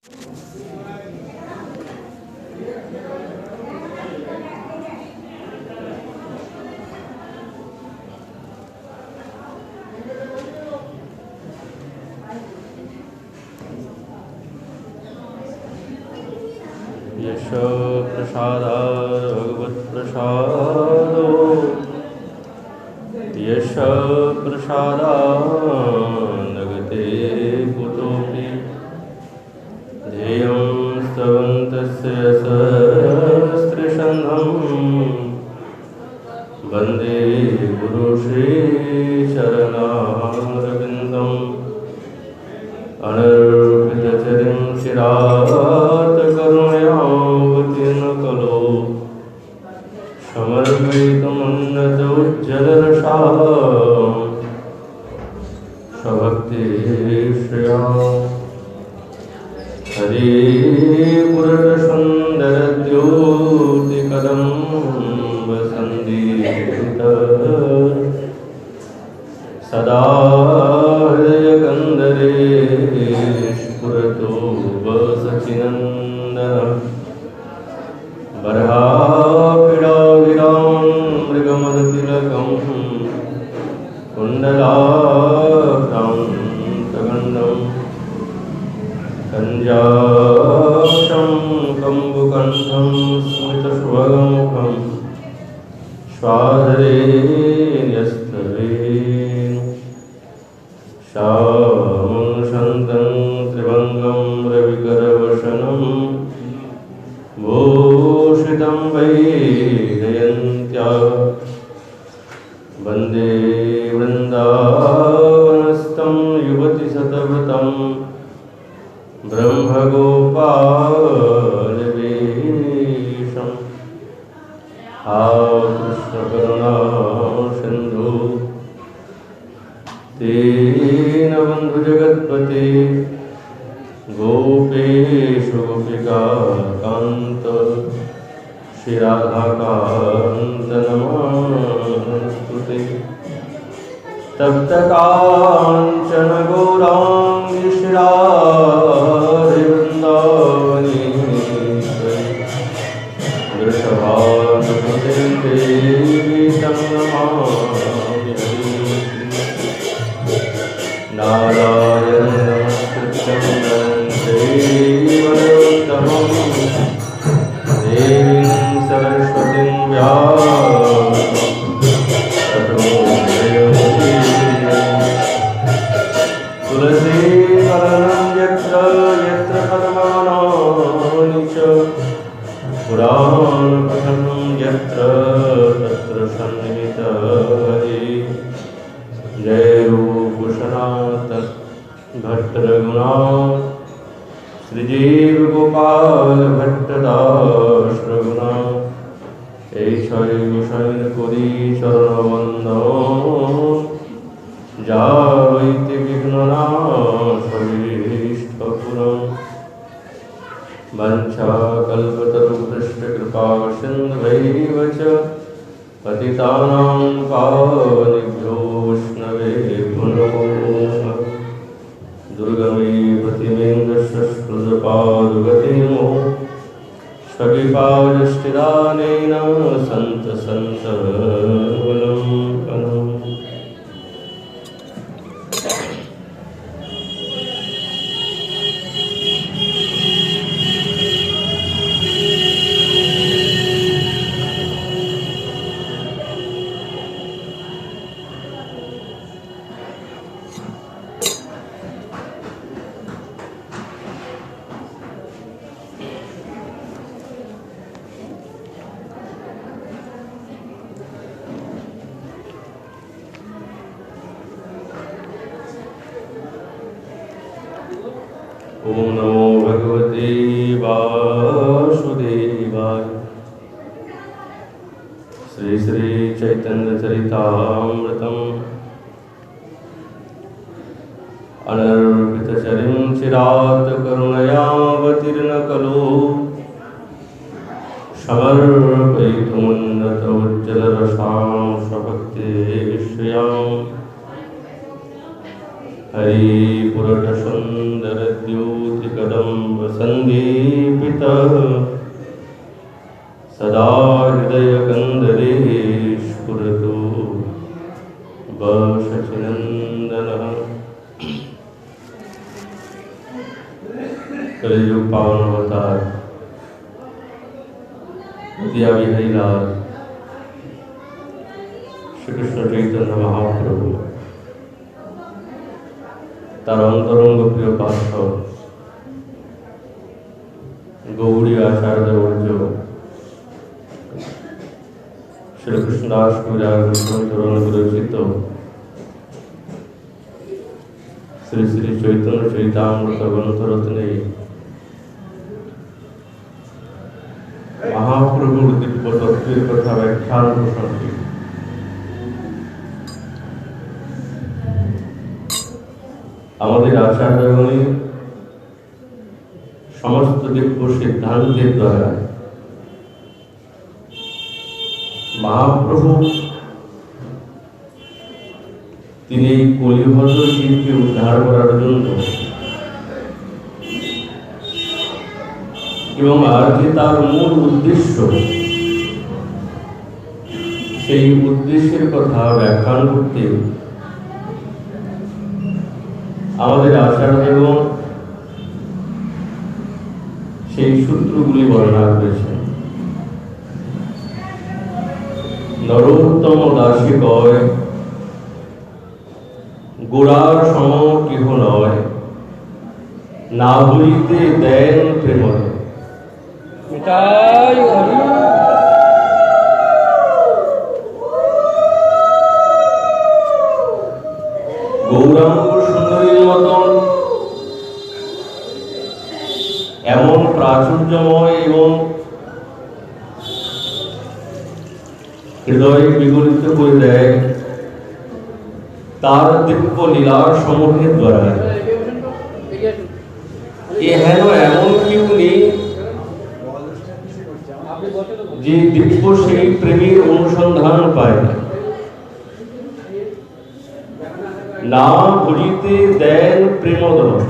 यश प्रसादात् भगवत्प्रसादो यश प्रसादात् नगते कुतोऽपि ध्येयं स्तवन्तस्य सहस्रशन्धं वन्दे गुरुश्रीचरणारविन्दम् अनर्पितचरिं चिरात् करुणयावतीर्न कलो समर्पयितुमुन्नत उज्ज्वलरसा स्वभक्तिश्रिया हरे पुरन्दरद्योतिकदम्बसन्दीपित सदा हृदयकन्दरे स्फुरतो वसचिनन्दन बर्हापीडाविरां मृगमदतिलकं कुण्डलाक्रान्तगण्डं कञ्जाक्षं कम्बुकण्ठं स्मितशुभगमुखं स्वाधरे न्यस्तवे श्यामं शान्तं त्रिभङ्गं रविकरवशनं भूषितं वैजयन्त्या वन्दे वृन्दावनस्थं युवतिशतव्रतं ब्रह्मगोपालवेशं हा कृष्णकरुणा सिन्धु दीनबन्धु जगत्पते गोपेशु गोपिकान्त श्रीराधाकान्त नमस्तुते तप्तकाञ्चन गौराङ्गी श्रीराधे वृन्दावनेश्वरी वृषभानुसुते देवी तं नमामि नारायणं नमस्कृत्यं नरं चैव नरोत्तमं देवीं सरस्वतीं व्यासं ततो तुलसीफलं यत्र यत्र पद्मानानि च पुराणपठनं यत्र तत्र सन्निहितहरिः जय रूपसनाथ भट्ट रघुनाथ श्रीजीव गोपाल भट्टदास रघुनाथ এই ছয় গোসাইন করি চরণবন্দন যাইতে বিঘ্ননাশ পুরম वंशाकल्पतरुभ्यश्च कृपा सिन्धुभैव च पतितानां पावनेभ्यो वैष्णवेभ्यो नमो नमः दुर्गमे प्रतिबिम्बश्रुतपादुगतिमो स्वविपावजष्टिदानेन सन्तसन्तवलम्बनम् ओम नमो भगवते वासुदेवाय। श्री श्री चैतन्य चरितामृतम् अनर्पितचरिं चिरात् करुणयावतीर्न खलु समर्पयितुमुन्नतोज्ज्वलरसां स्वभक्तिश्रियाम् हरिपुरटसुन्दरद्योतिकदम् सन्दीपितः सदा हृदयकन्दरे स्फुरतु शशिनन्दनः। कलियुग पावन अवतार दिया बिहारी लाल श्री कृष्ण चैतन्य महाप्रभु तार अंतरंग प्रिय पार्षद गौड़ी आचार्य वर्ज श्री कृष्णदास चरण विरचित श्री श्री चैतन्य चैतामृत ग्रंथ रत्ने महाप्रभुर दिव्य तत्वेर कथा व्याख्यान प्रसंगे आमादेर आचार्यगणे समस्त दिव्य सिद्धांतेर द्वारा महाप्रभु তিনি কলিবদ্ধ জীবকে উদ্ধার করার জন্য এবং আর যে তার মূল উদ্দেশ্য সেই উদ্দেশ্যের কথা ব্যাখ্যান করতে আমাদের আচার্যগণ সেই সূত্রগুলি বর্ণনা করেছেন। নরোত্তম দাসী কয় গোড়ার সম কেহ নয়, না বলিতে দেন প্রেময়। গৌরাঙ্গ সুন্দরীর মতন এমন প্রাচুর্যময় এবং হৃদয় বিগলিত করে দেয় তার দিব্য লীলার সমূহের দ্বারা। হেন এমন কেউ নেই যে দিব্য সেই প্রেমের অনুসন্ধান পায় না ভজিতে দেন প্রেমোদয়।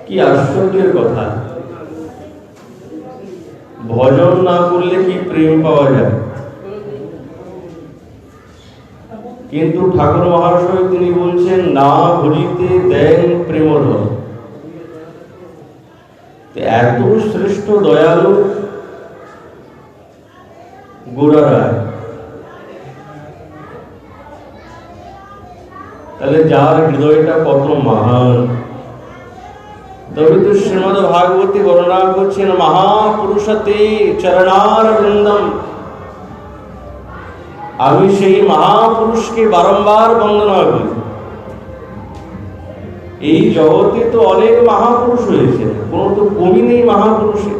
কি আশ্চর্যের কথা! ভজন না করলে কি প্রেম পাওয়া যায়? কিন্তু ঠাকুর মহাশয় তিনি বলছেন না ভজিতে দেন প্রেমোদয়। এত শ্রেষ্ঠ দয়ালু গোড়া রায়, তাহলে যার হৃদয়টা কত মহান! তবে তো শ্রীমদ ভাগবতী বর্ণনা করছেন মহাপুরুষতে চরণার বৃন্দম, আমি সেই মহাপুরুষকে বারংবার বন্দনা করি। এই জগতে তো অনেক মহাপুরুষ হয়েছে, কোন তো কমি নেই মহাপুরুষের,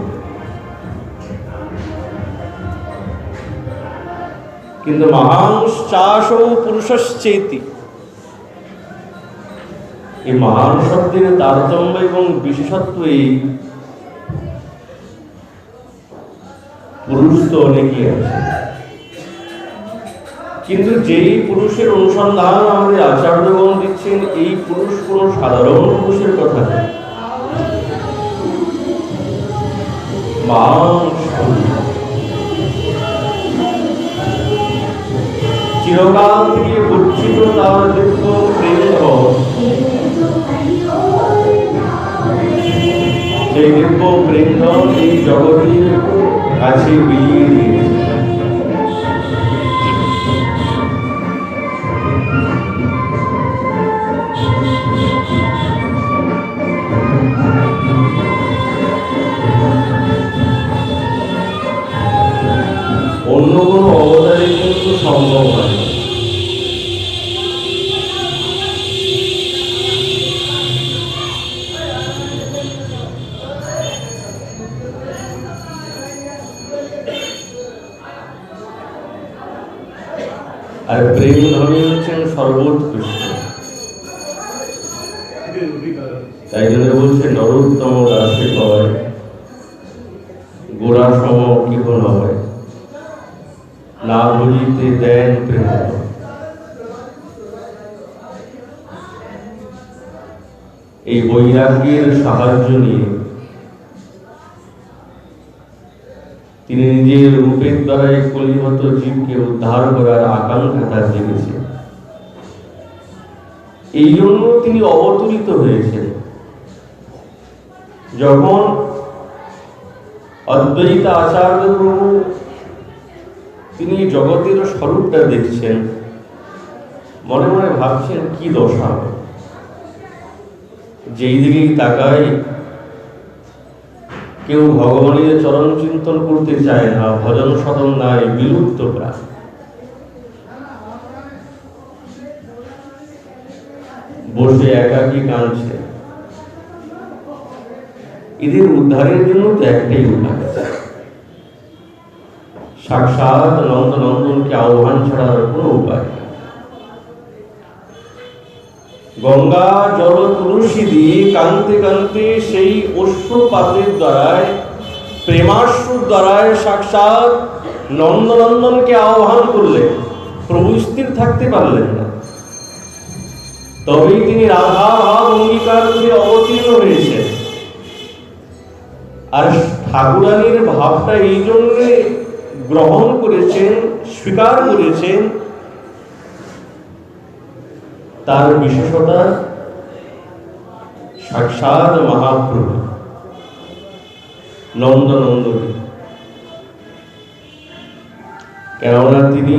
কিন্তু মহাংশ্চাসৌ পুরুষশ্চেতি, এই মহান শব্দের তারতম্য এবং বিশেষত্ব এই পুরুষ তো অনেকই আছে, কিন্তু যেই পুরুষের অনুসন্ধান আমাদের আচার্যগণ দিচ্ছেন এই পুরুষ কোন সাধারণ পুরুষের কথা নয়। চিরকাল থেকে গচ্ছিত তার দিব্য প্রেম, সেই দিব্য প্রেম এই জগতের কাছে বিলিয়ে দিয়েছে। অন্য কোনো অবতারে কিন্তু সম্ভব হয় না। আর প্রেম ধর্মী হচ্ছেন সর্বোৎকৃষ্ট। তাই জন্য বলছে নরোত্তম দাসে কয় গোড়া সম কেহ নয়, না ভজিতে দেন প্রেম। এই বৈরাগ্যের সাহায্য নিয়ে তিনি নিজের রূপের দ্বারা এই কলিহত জীবকে উদ্ধার করার আকাঙ্ক্ষা তার জেগেছে। এই জন্য তিনি অবতরিত হয়েছেন। যখন অদ্বৈত আচার্য প্রভু তিনি জগতের স্বরূপটা দেখছেন, মনে মনে ভাবছেন কি দশা, যেই দিকেই তাকায় কেউ ভগবানের চরণ চিন্তন করতে চায় না, ভজন সদন নাই, বিলুপ্ত প্রায়। বসে একাকী কাঁদছে। এদের উদ্ধারের জন্য তো একটাই উপায়, সাক্ষাৎ নন্দনন্দনকে আহ্বান ছাড়ার কোনো উপায়। গঙ্গা জল তুলসী দিয়ে কান্তে কান্তে সেই অশ্রুপাতের দ্বারায়, প্রেমাশ্রুর দ্বারায় সাক্ষাৎ নন্দনন্দনকে আহ্বান করলেন। প্রভু স্থির থাকতে পারলেন না, তবেই তিনি রাধা ভাব অঙ্গীকার করে অবতীর্ণ হয়েছেন। আর ঠাকুরানীর ভাবটা এই জন্য গ্রহণ করেছেন, স্বীকার করেছেন, তার বিশেষতা সাক্ষাৎ মহাপ্রভু নন্দনন্দনী। কেননা তিনি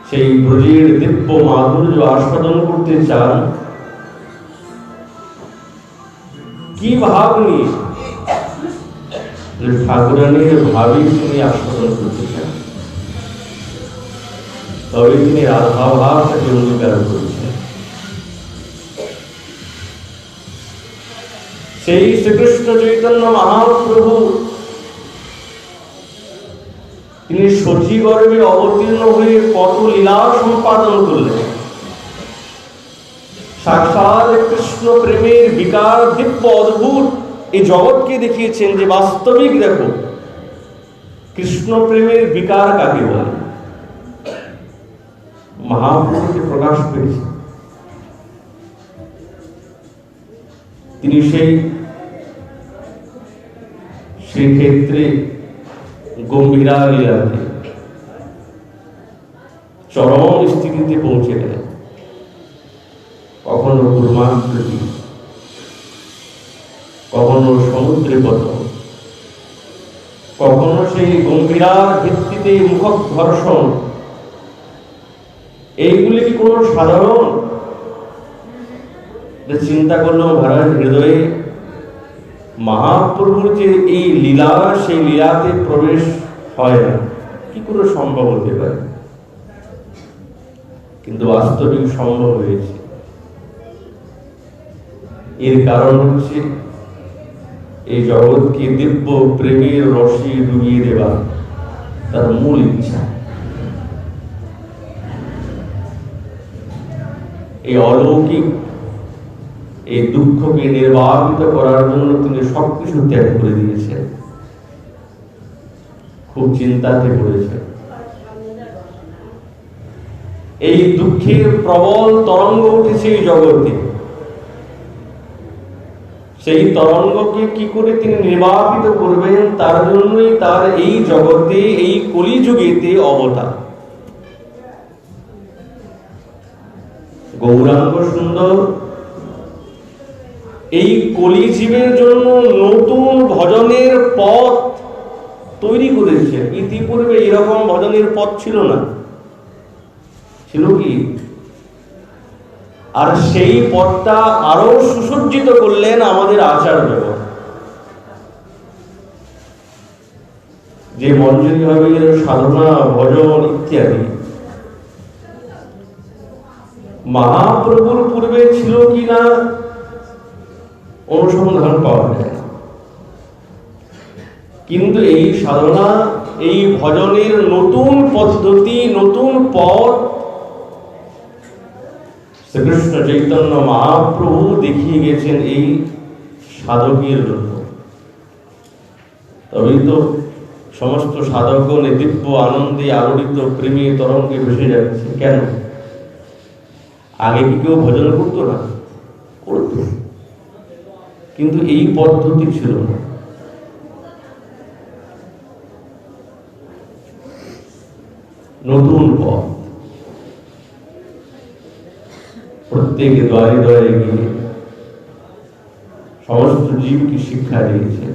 সেই ব্রজের দিব্য মাধুর্য আস্বাদন করতে চান। কি ভাব নিয়ে? ঠাকুরানীর ভাবই তিনি আস্বাদন করতে চান, তবে তিনি রাধা ভাবটাকে অঙ্গীকার করেছেন। সেই শ্রীকৃষ্ণ চৈতন্য মহাপ্রভু তিনি শচী গর্ভে অবতীর্ণ হয়ে কত লীলা সম্পাদন করলেন। সাক্ষাৎ কৃষ্ণ প্রেমের বিকার দিব্য অদ্ভুত এই জগৎকে দেখিয়েছেন যে বাস্তবিক দেখো কৃষ্ণ প্রেমের বিকার কাকে বলে। মহাপ্রভুকে প্রকাশ পেয়েছে। তিনি সেই ক্ষেত্রে গম্ভীরা লীলাতে চরম স্থিতিতে পৌঁছে গেলেন। কখনো কুর্মাকৃতি, কখনো সমুদ্রে পতন, কখনো সেই গম্ভীরার ভিত্তিতে মুখঘর্ষণ। এইগুলি কি কোনো সাধারণ? চিন্তা করলাম মহারাজ, হৃদয়ে মহাপ্রভুর যে এই লীলা, সেই লীলাতে প্রবেশ হয় না, কি করে সম্ভব হতে পারে? কিন্তু বাস্তবিক সম্ভব হয়েছে। এর কারণ হচ্ছে এই জগৎকে দিব্য প্রেমের রসে ডুবিয়ে দেওয়া তার মূল ইচ্ছা। এই অলৌকিক এই দুঃখকে নির্বাপিত করার জন্য তিনি সবকিছু ত্যাগ করে দিয়েছেন। খুব চিন্তাতে পড়েছেন। এই দুঃখের প্রবল তরঙ্গ উঠেছে এই জগতে, সেই তরঙ্গকে কি করে তিনি নির্বাপিত করবেন, তার জন্যই তার এই জগতে, এই কলিযুগেতে অবতার। গৌরাঙ্গ সুন্দর এই কলিজীবের জন্য নতুন ভজনের পথ তৈরি করেছেন। ইতিপূর্বে এরকম ভজনের পথ ছিল না, ছিল কি? আর সেই পথটা আরো সুসজ্জিত করলেন আমাদের আচার্য, যে মঞ্জুরি ভাবের সাধনা, ভজন ইত্যাদি মহাপ্রভুর পূর্বে ছিল কিনা অনুসন্ধান পাওয়া যায় না। কিন্তু এই সাধনা, এই ভজনের নতুন পদ্ধতি, নতুন পথ শ্রীকৃষ্ণ চৈতন্য মহাপ্রভু দেখিয়ে গেছেন এই সাধকের জন্য। তবেই তো সমস্ত সাধকগণ দিব্য আনন্দে আলোড়িত প্রেমী তরঙ্গে ভেসে যাচ্ছে। কেন? আগে কি কেউ ভজন করতো না? করত, কিন্তু এই পদ্ধতি ছিল না। নতুন পথ, প্রত্যেকে দ্বারে দ্বারে গিয়ে সমস্ত জীবকে শিক্ষা দিয়েছে।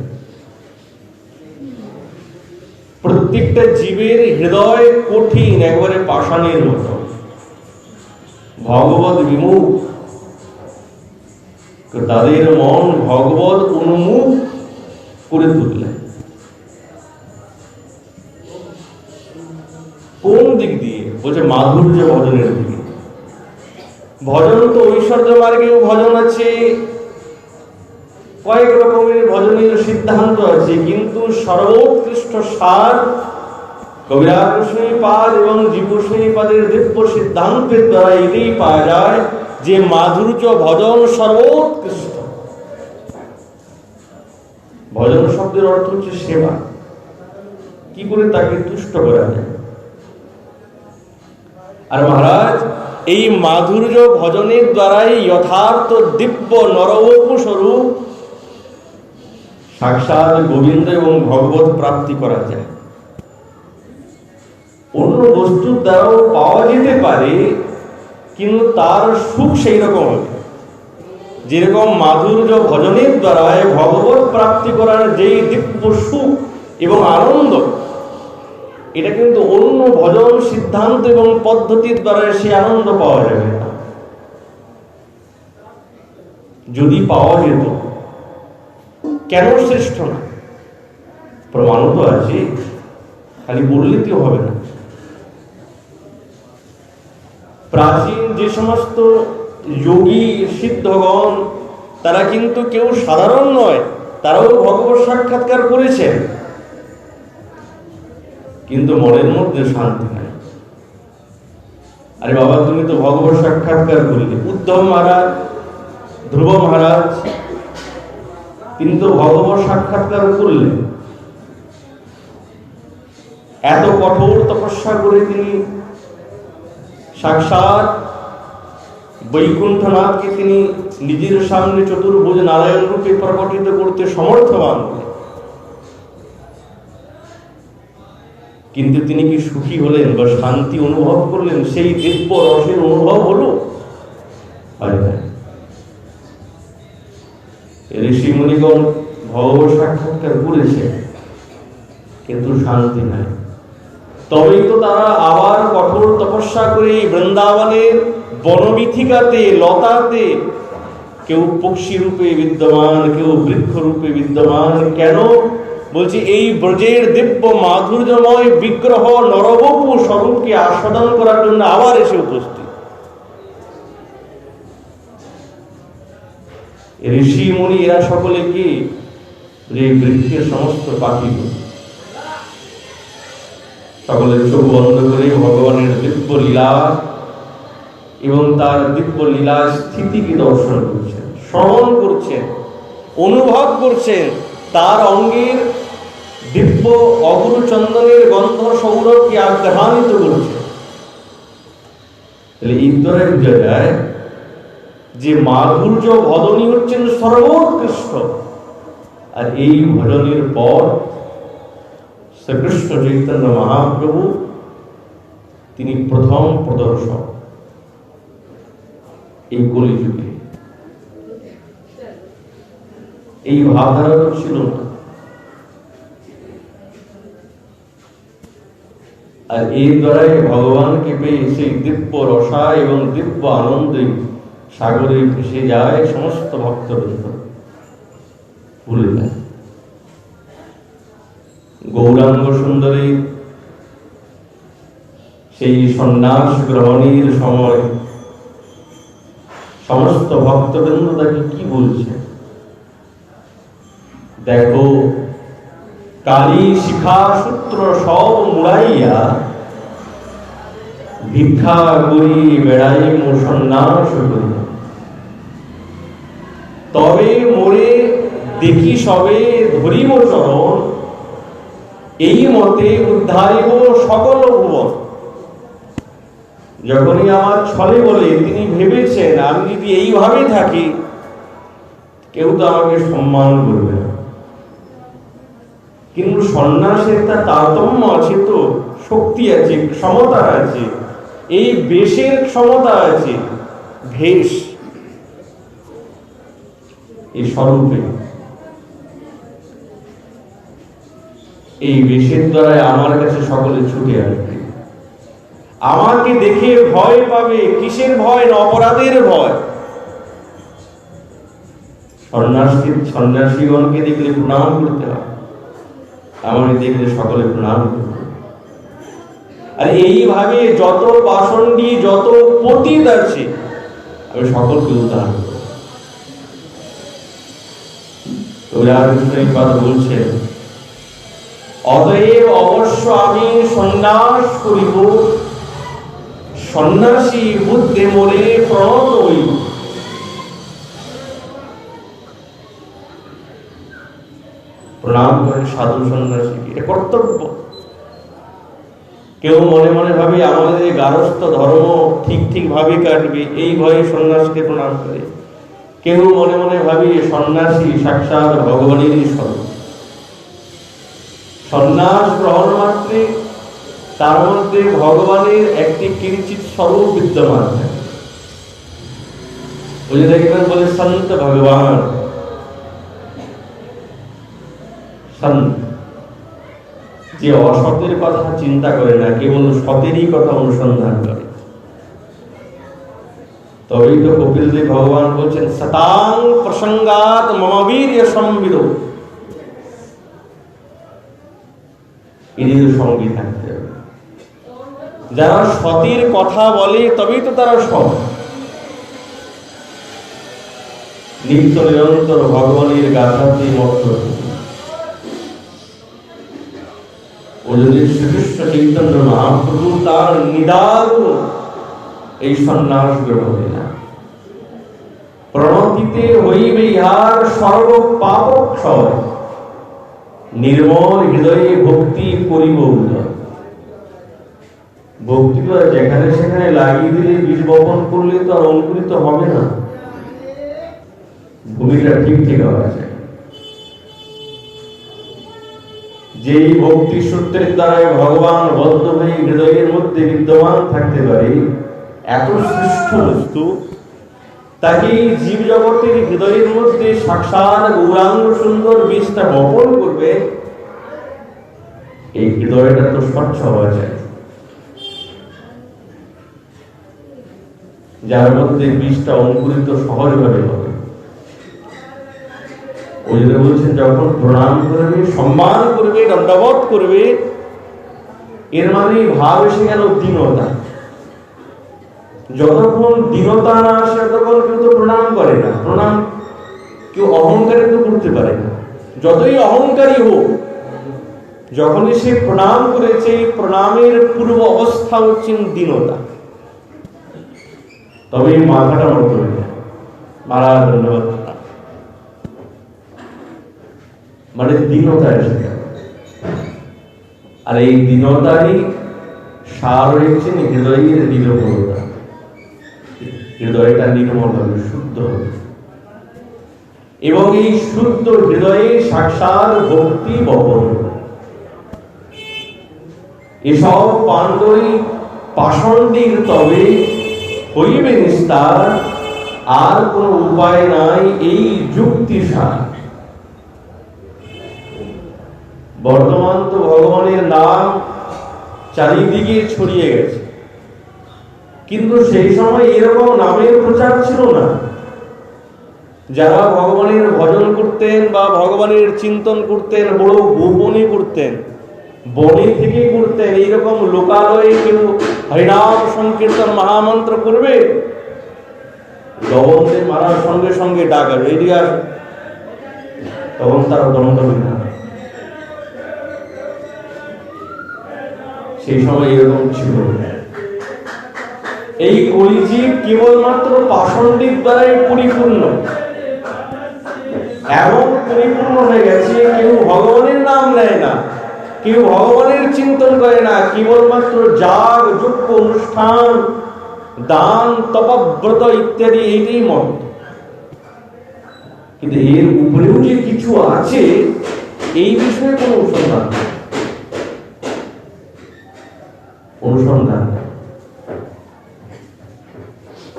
প্রত্যেকটা জীবের হৃদয় কঠিন, একবারে পাষাণের মতো, ভগবত বিমুখ। তাদের মন ভগবত উন্মুখ করে তুললেন। কোন দিক দিয়ে? বলছে মাধুর্য ভজনের দিকে। ভজন তো ঐশ্বর্য মার্গেও ভজন আছে, কয়েক রকমের ভজনের সিদ্ধান্ত আছে, কিন্তু সর্বোৎকৃষ্ট সার কবিরাজ গোস্বামীপাদ এবং জীব গোস্বামীপাদের দিব্য সিদ্ধান্তের দ্বারা এটাই পাওয়া যায় যে মাধুর্য ভজন সর্বোৎকৃষ্ট। ভজন শব্দের অর্থ হচ্ছে সেবা। কি করে তাকে তুষ্ট করা যায়? আর মহারাজ এই মাধুর্য ভজনের দ্বারাই যথার্থ দিব্য নরবপু স্বরূপ সাক্ষাৎ গোবিন্দ এবং ভগবত প্রাপ্তি করা যায়। অন্য বস্তুর দ্বারাও পাওয়া যেতে পারে, কিন্তু তার সুখ সেই রকম হবে। যেরকম মাধুর্য ভজনের দ্বারা ভগবত প্রাপ্তি করার যেই দিব্য সুখ এবং আনন্দ, এটা কিন্তু অন্য ভজন সিদ্ধান্ত এবং পদ্ধতির দ্বারা সে আনন্দ পাওয়া যাবে না। যদি পাওয়া যেত, কেন শ্রেষ্ঠ না? প্রমাণ তো আছে, খালি বললে তো হবে না। প্রাচীন যে সমস্ত যোগী সিদ্ধগণ, তারা কিন্তু কেউ সাধারণ নয়, তারাও ভগবত সাক্ষাৎকার করেছেন, কিন্তু মনের মধ্যে শান্তি নাই। আরে বাবা, তুমি তো ভগবত সাক্ষাৎকার করলে। উদ্ধব মহারাজ, ধ্রুব মহারাজ, তিনি তো ভগবত সাক্ষাৎকার করলেন। এত কঠোর তপস্যা করে তিনি সাক্ষাৎ বৈকুণ্ঠনাথকে তিনি নিজের সামনে চতুর্ভুজ নারায়ণ রূপে প্রকটিত করতে সমর্থবান হলেন। কিন্তু তিনি কি সুখী হলেন বা শান্তি অনুভব করলেন? সেই দিব্য রসের অনুভব হলো? ঋষি মুনিগণ ভগবত সাক্ষাৎকার করেছে, কিন্তু শান্তি নাই। তবেই তো তারা আবার কঠোর তপস্যা করে বৃন্দাবনের বনবিথিকাতে, লতাতে, কেউ পক্ষী রূপে বিদ্যমান, কেউ বৃক্ষ রূপে বিদ্যমান। কেন? বলছি এই ব্রজের দিব্য মাধুর্যময় বিগ্রহ নরবপু স্বরূপকে আস্বাদন করার জন্য আবার এসে উপস্থিত। ঋষি মুনি এরা সকলে কি? যে বৃক্ষের সমস্ত পাখিগুলো সকলের চোখ বন্ধ করে ভগবানের দিব্য লীলা এবং তার দিব্য লীলা স্থিতিকে দর্শন করছেন, শ্রবণ করছেন, অনুভব করছেন। তার অঙ্গের দিব্য অগুরু চন্দনের গন্ধ সৌরভকে আগ্রহান্বিত করছে। তাহলে এই দ্বারা বোঝা যায় যে মাধুর্য ভজনই হচ্ছেন সর্বোৎকৃষ্ট। আর এই ভজনের পর শ্রীকৃষ্ণ চৈতন্য মহাপ্রভু তিনি প্রথম প্রদর্শক এই কলিযুগে। এই ভাবধারা তো ছিল না। আর এই দ্বারাই ভগবানকে পেয়ে সেই দিব্য রসা এবং দিব্য আনন্দে সাগরে ভেসে যায় সমস্ত ভক্তবৃন্দ, ভুলে যায়। গৌরাঙ্গ সুন্দরী সেই সন্ন্যাস গ্রহণের সময় সমস্ত ভক্তবৃন্দ তাকে কি বলছে? দেখো, কালী শিখা সূত্র সব মুড়াইয়া ভিক্ষা করি বেড়াই মো সন্ন্যাস করি, তবে মোরে দেখি সবে ধরিব চরণ, এই মতে উদ্ধারিব সকল ভুবন। যখনই আমার ছলে বলে তিনি ভেবেছেন আমি যদি এইভাবে থাকি কেউ তো আমাকে সম্মান করবে না। কিন্তু সন্ন্যাসের একটা তারতম্য আছে, তো শক্তি আছে, ক্ষমতা আছে, এই বেশের ক্ষমতা আছে, ভেষ এই স্বরূপে, এই বেশের দ্বারা আমার কাছে সকলে ছুটে আসবে, আমাকে দেখে ভয় পাবে। কিসের ভয়? না অপরাধের ভয়। সন্ন্যাসীগণকে দেখলে প্রণাম করতে হয়, আমাকে দেখলে সকলে প্রণাম করবে। আর এইভাবে যত পাষণ্ডী, যত পতিত আছে, আমি সকলকে উদ্ধার করব। বলছেন, অতএব অবশ্য আমি সন্ন্যাস করিব, সন্ন্যাসী বুদ্ধে মোরে প্রণত হইব। প্রণাম করেন সাধু সন্ন্যাসীকে, এটা কর্তব্য। কেউ মনে মনে ভাবে আমাদের গারস্থ ধর্ম ঠিক ভাবে কাটবে, এই ভয়ে সন্ন্যাসীকে প্রণাম করে। কেউ মনে মনে ভাবে সন্ন্যাসী সাক্ষাৎ ভগবানেরই স্বরূপ। সন্ন্যাস গ্রহণ মাত্রে তার মধ্যে ভগবানের একটি কিঞ্চিত স্বরূপ বিদ্যমান থাকে। ওই যে দেখবেন বলে সন্ত ভগবান, যে অসতের কথা চিন্তা করে না, কেবল সতেরই কথা অনুসন্ধান করে। তবেই তো কপিল দেব ভগবান বলছেন, সতাং প্রসঙ্গাত মম বীর্য সম্বিদ। এদের সঙ্গে থাকতে হবে। যারা সতের কথা বলে তবেই তো তারা সৎ। নিত্য নিরন্তর ভগবানের গাথাতে মত্ত। শ্রীকৃষ্ণ চৈতন্য মহাপ্রভু তার নিদারুণ এই সন্ন্যাস গ্রহণ না। প্রণতিতে হইবে ইহার সর্ব পাপ ক্ষয়, নির্মল হৃদয়ে ভক্তি করিব উদয়। ভক্তি তো যেখানে সেখানে লাগিয়ে দিলে, বীজ বপন করলে তো আর অঙ্কুরিত হবে না। ভূমিটা ঠিক হওয়া যায়। যেই ভক্তি সূত্রের দ্বারা ভগবান বদ্ধ হয়ে হৃদয়ের মধ্যে বিদ্যমান থাকতে পারে, এত শ্রেষ্ঠ বস্তু, তাকে জীব জগতের হৃদয়ের মধ্যে সাক্ষাৎ গৌরাঙ্গ সুন্দর বীজটা বপন করবে। এই হৃদয়টা তো স্বচ্ছ হওয়া যায়, যার মধ্যে বীজটা অঙ্কুরিত সহজভাবে হবে। ওই জন্য বলছেন, যখন প্রণাম করবে, সম্মান করবে, দণ্ডবোধ করবে, এর মানে ভাব এসে গেল দীনতা। যতক্ষণ দীনতা না আসে ততক্ষণ কেউ তো প্রণাম করে না। প্রণাম কেউ অহংকারে তো করতে পারে না, যতই অহংকারী হোক। যখনই সে প্রণাম করেছে, প্রণামের পূর্ব অবস্থা হচ্ছে দীনতা, তবে মাথাটা নত হয়ে যায়। মারা ধন্যবাদ, মানে দীনতা এসে গেল। আর এই দীনতারই সার হয়েছে হৃদয়ের নির্মলতা। হৃদয়টা নির্মল হবে, শুদ্ধ হবে, এবং এই শুদ্ধ হৃদয়ে সাক্ষাৎ ভক্তি বপন। এসব পাণ্ডই পাষণ্ডীর তবে হইবে নিস্তার, আর কোন উপায় নাই এই যুক্তি সার। বর্তমান তো ভগবানের নাম চারিদিকে ছড়িয়ে গেছে, কিন্তু সেই সময় এরকম নামের প্রচার ছিল না। যারা ভগবানের ভজন করতেন বা ভগবানের চিন্তন করতেন, বড় গোপনে করতেন, বনে থেকে করতেন। এইরকম লোকালয়ে কেউ হরিনাম সংকীর্তন মহামন্ত্র করবে, লবণে মারার সঙ্গে সঙ্গে ডাকাবে, এদিকে আর তখন তারা দণ্ড হইল না। সেই সময় এরকম ছিল। এই কলিযুগ কেবলমাত্র পাষণ্ডীর দ্বারাই পরিপূর্ণ, এমন পরিপূর্ণ হয়ে গেছে, কেউ ভগবানের নাম নেয় না, কেউ ভগবানের চিন্তন করে না, কেবলমাত্র যাগ যজ্ঞ অনুষ্ঠান, দান তপব্রত ইত্যাদি, এইটাই মত। কিন্তু এর উপরেও যে কিছু আছে এই বিষয়ে কোনো অনুসন্ধান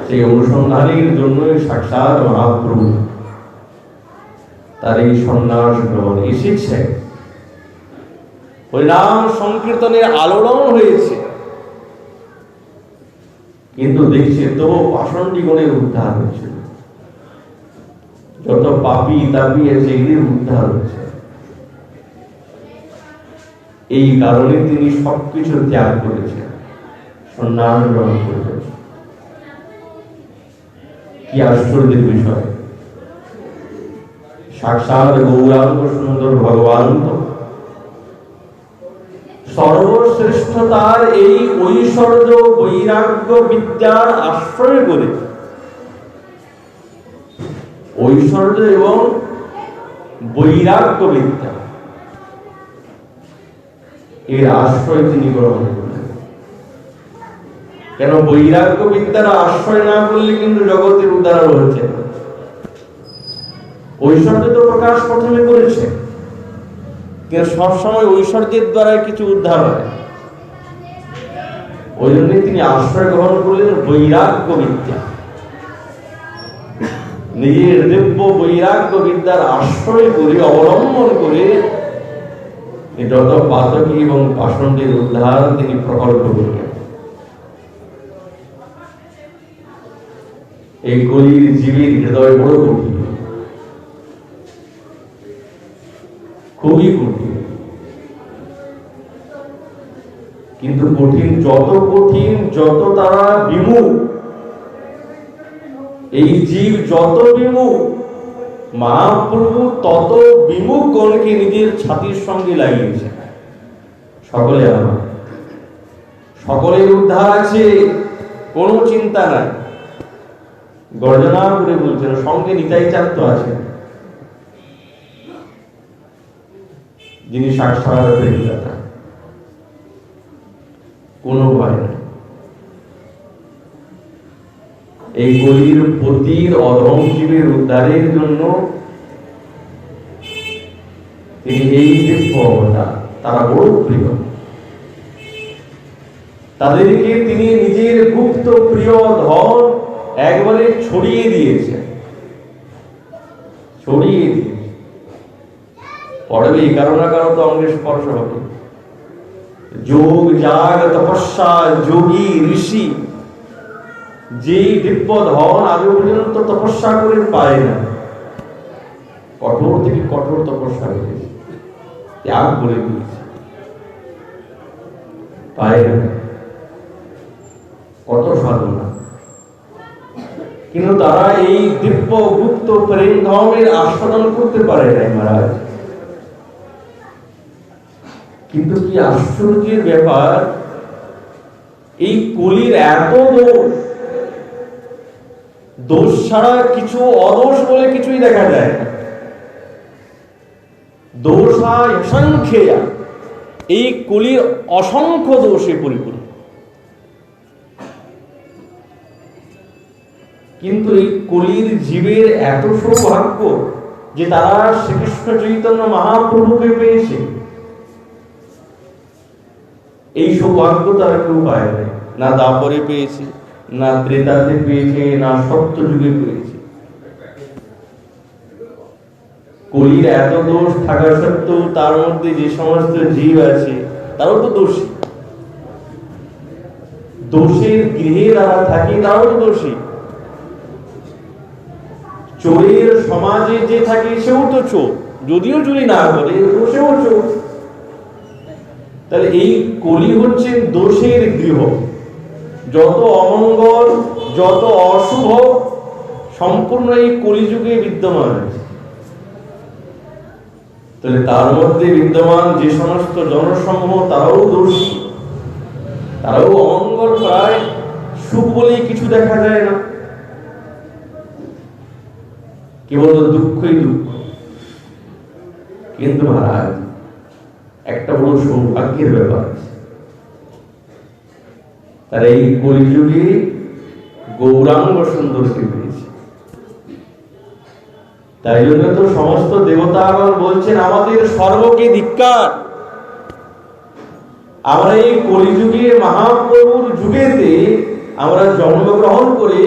সেই অনুসন্ধানের জন্যই সাক্ষাৎ মহাপ্রভু তার এই সন্ন্যাস গ্রহণ এসেছে। হরিনাম সংকীর্তনের আলোড়ন হয়েছে, কিন্তু দেখছে তো পাষণ্ডীগণের উদ্ধার হয়েছে, যত পাপী তাপী আছে এদের উদ্ধার হচ্ছে। এই কারণে তিনি সবকিছু ত্যাগ করেছেন, সন্ন্যাস গ্রহণ করেছেন। কি আশ্চর্যের বিষয়! সাক্ষাৎ গৌরাঙ্গ সুন্দর ভগবান সর্বশ্রেষ্ঠতার এই ঐশ্বর্য বৈরাগ্য বিদ্যার আশ্রয় করে, ঐশ্বর্য এবং বৈরাগ্য বিদ্যা এর আশ্রয় তিনি গ্রহণ করলেন। কেন বৈরাগ্য বিদ্যার আশ্রয় না করলে কিন্তু জগতের উদ্ধার হচ্ছে না। ঐশ্বর্য তো প্রকাশ প্রথমে করেছে, কিন্তু সবসময় ঐশ্বর্যের দ্বারা কিছু উদ্ধার হয়। ওই জন্য তিনি আশ্রয় গ্রহণ করলেন বৈরাগ্য বিদ্যা। নিজের দিব্য বৈরাগ্য বিদ্যার আশ্রয় করে, অবলম্বন করে যত পাতকী এবং পাষণ্ডের উদ্ধার তিনি প্রকল্প করলেন। এই কলির জীবের হৃদয় বড় কঠিন, খুবই কঠিন। কিন্তু কঠিন যত তারা বিমুখ, এই জীব যত বিমুখ, মহাপ্রভু তত বিমুখ গণকে নিজের ছাতির সঙ্গে লাগিয়েছে। সকলে আমার, সকলের উদ্ধার আছে, কোনো চিন্তা নাই। গর্জনা করে বলছেন সঙ্গে নিতাই চাঁদ তো আছে, যিনি সাক্ষাৎ প্রেমদাতা, কোনো ভয় নাই। এই কলির পতির অধম জীবের উদ্ধারের জন্য তিনি এই দিব্য অবতার, তারা বড় প্রিয়। তাদেরকে তিনি নিজের গুপ্ত প্রিয় ধন একবারে ছড়িয়ে দিয়েছে, পড়বে কারো না কারো তো অঙ্গে স্পর্শ হবে। যোগ যাগ তপস্যা যোগী ঋষি যে দিব্য ধন আগে পর্যন্ত তপস্যা করে পায় না, কঠোর থেকে কঠোর তপস্যা করেছে, ত্যাগ করে দিয়েছে, পায় না, কত সাধনা। কিন্তু তারা এই দিব্য গুপ্ত প্রেম ধর্মের আস্বাদন করতে পারে নাই মহারাজ। কিন্তু কি আশ্চর্যের ব্যাপার, এই কলির এত দোষ ছাড়া কিছু অদোষ বলে কিছুই দেখা যায় না। দোষা অসংখ্যা, এই কলির অসংখ্য দোষে পরিপূর্ণ। কিন্তু এই কলির জীবের এত সৌভাগ্য যে তারা শ্রীকৃষ্ণ চৈতন্য মহাপ্রভুকে পেয়েছে। এই সৌভাগ্য তারা কেউ পায় নাই, না দাপরে পেয়েছে, না ত্রেতাতে পেয়েছে, না সত্য যুগে পেয়েছে। কলির এত দোষ থাকা সত্ত্বেও তার মধ্যে যে সমস্ত জীব আছে তারাও তো দোষী, দোষের গৃহে যারা থাকে তারাও তো দোষী। চোরের সমাজে যে থাকে সেও তো চোর, যদিও চুরি না করে সেও চোর। তাহলে এই কলি হচ্ছে দোষের গৃহ। যত অমঙ্গল, যত অশুভ সম্পূর্ণ এই কলিযুগে বিদ্যমান আছে। তাহলে তার মধ্যে বিদ্যমান যে সমস্ত জনসমূহ তারাও দোষী, তারাও অমঙ্গল প্রায়, সুখ বলেই কিছু দেখা যায় না, কেবল দুঃখই দুঃখ। কিন্তু মহারাজ একটা বড় সৌভাগ্যের ব্যাপার, তার এই কলিযুগে গৌরাঙ্গ সুন্দরকে পেয়েছে। তাই জন্য তো সমস্ত দেবতাগণ বলছেন আমাদের স্বর্গকে ধিক্কার। আমরা এই কলিযুগে মহাপ্রভুর যুগেতে আমরা জন্মগ্রহণ করে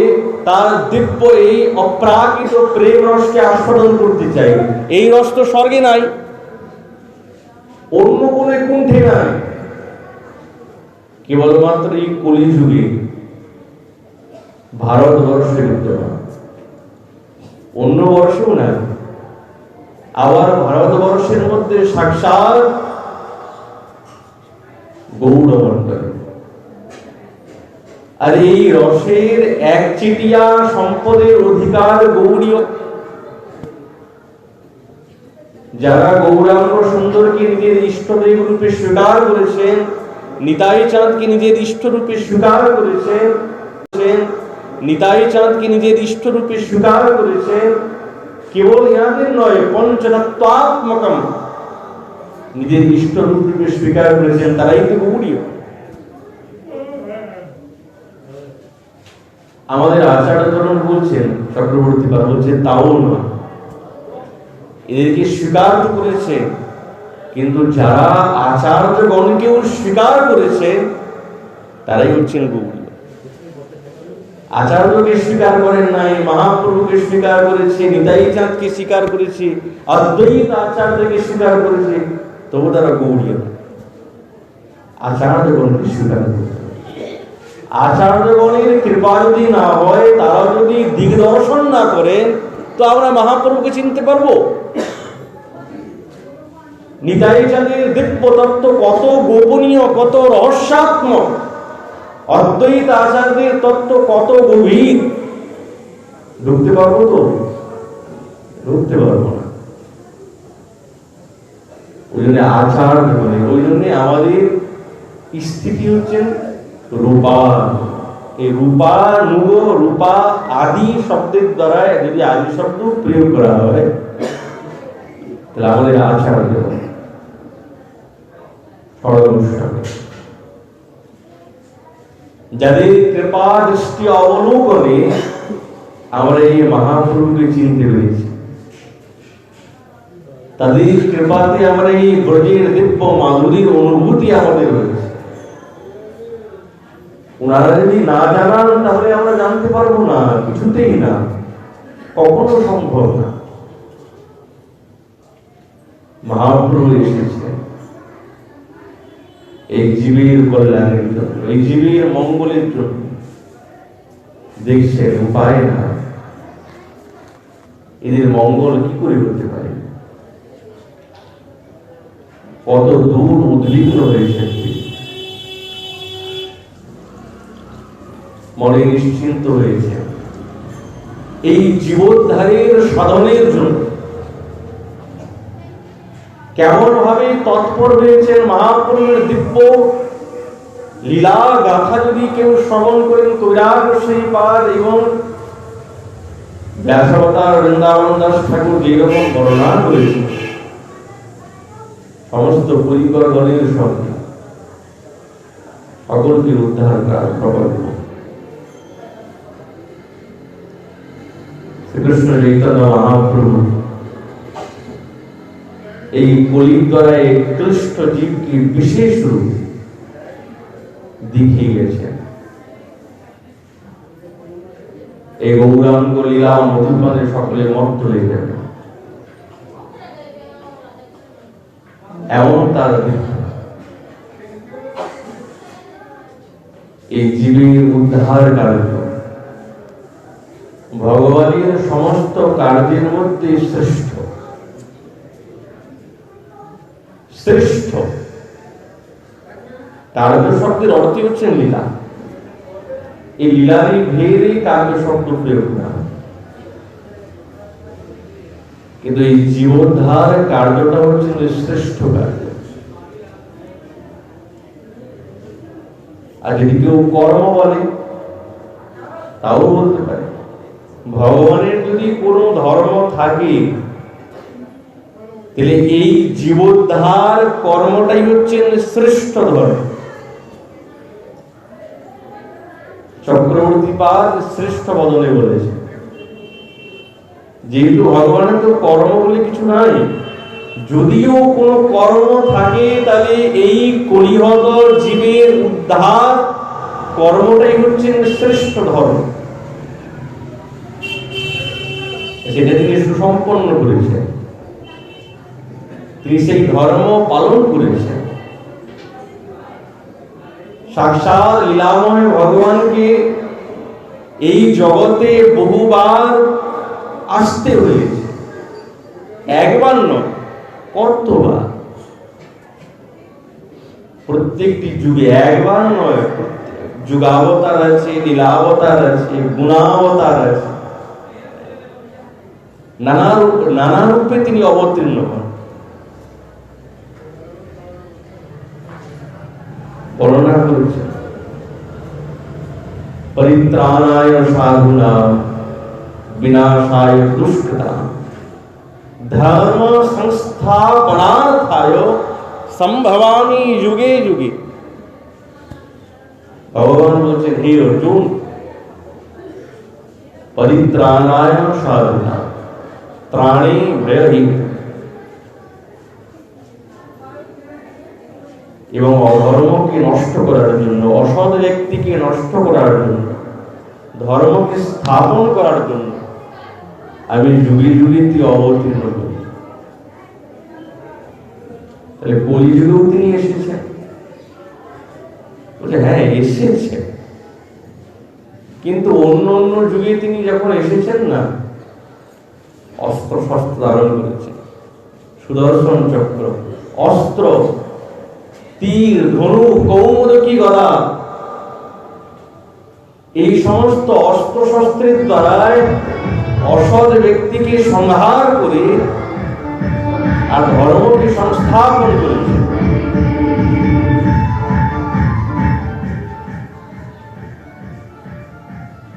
তার দিব্য এই অপ্রাকৃত প্রেম রসকে আস্বাদন করতে চাই। এই রস তো স্বর্গে নাই, অন্য কোন কুণ্ঠে নাই, কেবলমাত্র এই কলিযুগে ভারতবর্ষে বিদ্যমান, অন্য বর্ষেও নাই। আবার ভারতবর্ষের মধ্যে সাক্ষাৎ গৌড়মণ্ডল, আর এই রসের একচেটিয়া সম্পদের অধিকার গৌড়ীয়। যারা গৌরাঙ্গ সুন্দরকে নিজের ইষ্টদেব রূপে স্বীকার করেছেন, নিতাই চাঁদকে নিজের ইষ্ট রূপে স্বীকার করেছেন, নিতাই চাঁদকে নিজের ইষ্ট রূপে স্বীকার করেছেন, কেবল ইহাদের নয়, পঞ্চতত্ত্বাত্মকম নিজের ইষ্ট রূপে স্বীকার করেছেন, তারাই তো গৌড়ীয়। আমাদের আচার্যগণ বলছেন, চক্রবর্তী পাল বলছেন তাও নয়, এদেরকে স্বীকার তো করেছে, কিন্তু যারা আচার্যগণকেও স্বীকার করেছে তারাই হচ্ছেন গৌড়ীয়। আচার্যকে স্বীকার করেন নাই, মহাপ্রভুকে স্বীকার করেছে, নিতাই চাঁদকে স্বীকার করেছে, অদ্বৈত আচার্যকে স্বীকার করেছে, তবু তারা গৌড়ীয়। আচার্যগণকে স্বীকার করেছে। আচার্যগণের কৃপা যদি না হয়, তারা যদি দিগদর্শন না করেন, তো আমরা মহাপ্রভুকে চিনতে পারবো? নিতাই চাঁদের দিব্য তত্ত্ব কত গোপনীয়, কত রহস্যাত্মক, অদ্বৈত আচার্যের তত্ত্ব কত গভীর, ঢুকতে পারবো তো? ঢুকতে পারবো না। ওই জন্য আচার্য বলে, ওই জন্য আমাদের স্থিতি হচ্ছেন রূপা। এই রূপা নুগ রূপা আদি শব্দের দ্বারা যদি আদি শব্দ প্রয়োগ করা হয়, তাহলে আমাদের আচার্য সর্বশ্রেষ্ঠ, যাদের কৃপা দৃষ্টি অবলোকনে আমরা এই মহাপ্রভুকে চিনতে পেরেছি, তাদের কৃপাতে আমরা এই ব্রজের দিব্য মাধুরীর অনুভূতি আমাদের হয়েছে। ওনারা যদি না জানান, তাহলে আমরা জানতে পারবো না, কিছুতেই না, কখনো সম্ভব না। মহাপ্রভু এসেছেন এই জীবের কল্যাণের জন্য, এই জীবের মঙ্গলের জন্য। দেখছেন উপায় না, এদের মঙ্গল কি করে করতে পারে? কত দূর উদ্বিগ্ন হয়েছে, মনে নিশ্চিন্ত হয়েছে এই জীবোদ্ধারের সাধনের জন্য। কেমন ভাবে তৎপর হয়েছেন মহাপ্রভুর দিব্য লীলা গাথা যদি কেউ শ্রবণ করেন, কৈরাগ সেই পার এবং ব্যাসাবতার বৃন্দাবন দাস ঠাকুর যেরকম বর্ণনা করেছেন, সমস্ত পরিকর গণের সঙ্গে সকলকে উদ্ধার করার প্রকল্প। শ্রীকৃষ্ণ চৈতন্য মহাপ্রভু এই কলির দ্বারা এই ক্লিষ্ট জীবকে বিশেষ রূপ দেখিয়ে গেছেন। এই গৌরাঙ্গ লীলা মধুপানে সকলে মত্ত হয়ে যাবে, এমন তার এই জীবের উদ্ধার কার্য ভগবানের সমস্ত কার্যের মধ্যে শ্রেষ্ঠ। শ্রেষ্ঠ কার্য শব্দের অর্থই হচ্ছে লীলা। এই লীলারই ভেদে কার্য শব্দ প্রয়োগ না, কিন্তু এই জীবোদ্ধার কার্যটা হচ্ছে শ্রেষ্ঠ কার্য। আর যদি কেউ কর্ম বলে, তাও বলতে পারে। ভগবানের যদি কোনো ধর্ম থাকে, তাহলে এই জীবোদ্ধার কর্মটাই হচ্ছে শ্রেষ্ঠ ধর্ম। চক্রবর্তী পাদ শ্রেষ্ঠ বদলে বলেছে যেহেতু ভগবানের তো কর্ম বলে কিছু নাই, যদিও কোনো কর্ম থাকে তাহলে এই কলিহত জীবের উদ্ধার কর্মটাই হচ্ছে শ্রেষ্ঠ ধর্ম, সেটা তিনি সুসম্পন্ন করেছেন, তিনি সেই ধর্ম পালন করেছেন। সাক্ষাৎ লীলাময় ভগবানকে এই জগতে বহুবার আসতে হয়েছে, একবার নয় কতবার, প্রত্যেকটি যুগে একবার নয়, যুগাবতার আছে, লীলাবতার আছে, গুণাবতার আছে, নানা রূপে তিনি অবতীর্ণ হন। বর্ণনা করেছেন পরিত্রাণায় সাধুনাম বিনাশায় দুষ্কৃতাম ধর্ম সংস্থাপনার্থায় সম্ভবামি যুগে যুগে। ভগবান বলছেন, হে অর্জুন, পরিত্রাণায় সাধুনাম, ত্রাণে ভয়হীন, এবং অধর্মকে নষ্ট করার জন্য, অসৎ ব্যক্তিকে নষ্ট করার জন্য, ধর্মকে স্থাপন করার জন্য আমি যুগে যুগে অবতীর্ণ করি। তাহলে কলিযুগেও তিনি এসেছেন? বলছে হ্যাঁ এসেছেন, কিন্তু অন্য অন্য যুগে তিনি যখন এসেছেন না, অস্ত্র শস্ত্র ধারণ করেছেন, সুদর্শন চক্র, অস্ত্র, তীর, ধনু, কৌমুদকী গদা, এই সমস্ত অস্ত্র শস্ত্রের দ্বারায় অসৎ ব্যক্তিকে সংহার করে আর ধর্মকে সংস্থাপন করেছে।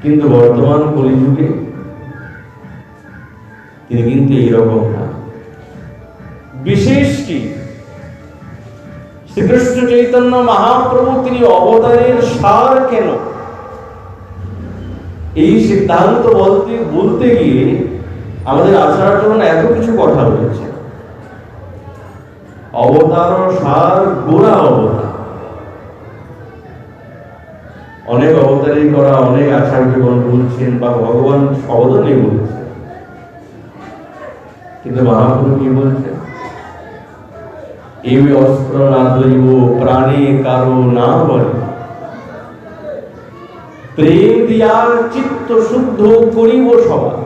কিন্তু বর্তমান কলিযুগে তিনি কিন্তু এইরকম না। বিশেষ কি শ্রীকৃষ্ণ চৈতন্য মহাপ্রভু তিনি অবতারের সার কেন, এই সিদ্ধান্ত বলতে গিয়ে আমাদের আচার্যগণ এত কিছু কথা বলেছে। অবতার সার গোড়া অবতার, অনেক অবতারই করা অনেক আচার্যগণ বলছেন বা ভগবান সবদনে বলেছেন, কিন্তু মহাপ্রভু কি বলছেন? এই অস্ত্র না দৈব প্রাণে কারো না বলে, প্রেম দিয়ার চিত্ত শুদ্ধ করিব সবার।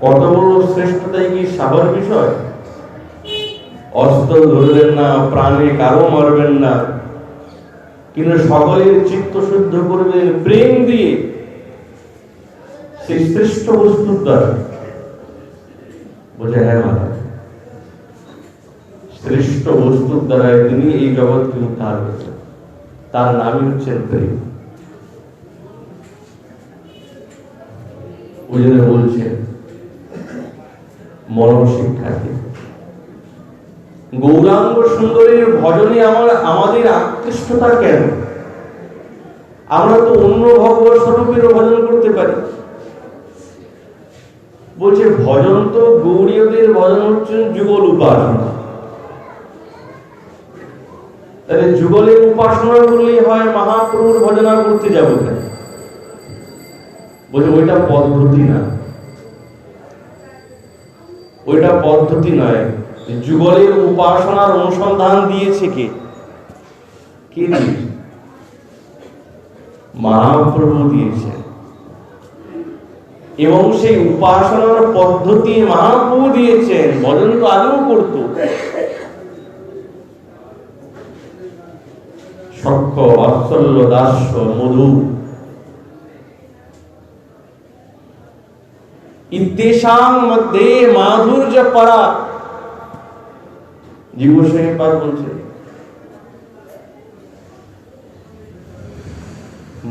কত বড় শ্রেষ্ঠতাই কি সাবার বিষয়? অস্ত্র ধরবেন না, প্রাণে কারো মারবেন না, কিন্তু সকলের চিত্ত শুদ্ধ করবেন প্রেম দিয়ে, সেই শ্রেষ্ঠ বস্তুর দ্বারা। বোঝা হ্যাঁ মহারাজ, শ্রেষ্ঠ বস্তুর দ্বারা তিনি এই জগৎকে উদ্ধার করেছেন, তার নামই হচ্ছেন প্রেম। ওই জন্য বলছেন মনশিক্ষাকে, গৌরাঙ্গ সুন্দরের ভজনে আমাদের আকৃষ্টতা কেন? আমরা তো অন্য ভগবত স্বরূপেরও ভজন করতে পারি। বলছে ভজন তো গৌরীয়দের ভজন হচ্ছেন যুগল উপাসনা, তাহলে যুগলের উপাসনা করলেই হয়, মহাপ্রভুর ভজনা করতে যাবো কেন? বলছে ওইটা পদ্ধতি না, ওইটা পদ্ধতি নয়। যুগলের উপাসনার অনুসন্ধান দিয়েছে কে? কে দিয়েছে? মহাপ্রভু দিয়েছেন, এবং সেই উপাসনার পদ্ধতি মহাপ্রভু দিয়েছেন। ভজন তো আগেও করতো, সখ্য, বাৎসল্য, দাস্য, মধু ইত্যেষাং মধ্যে মাধুর্য পরা। জীবগোস্বামী পাদ বলছে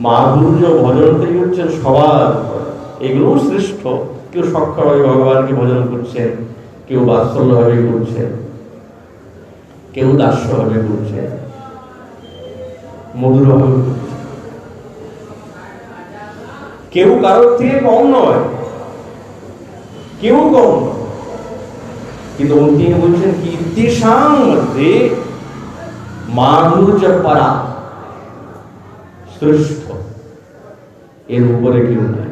মাধুর্য ভজনটাই হচ্ছে সবার, এগুলো শ্রেষ্ঠ। কেউ সখ্যভাবে ভগবানকে ভজন করছেন, কেউ বাৎসল্য ভাবে করছেন, কেউ দাস্য ভাবে করছেন, মধুর ভাবে করছেন। কেউ কারোর থেকে কম নয়, কেউ কম নয়, কিন্তু তিনি বলছেন কীর্তিসাং মধ্যে মাধুর্য পরা, শ্রেষ্ঠ, এর উপরে কেউ নাই।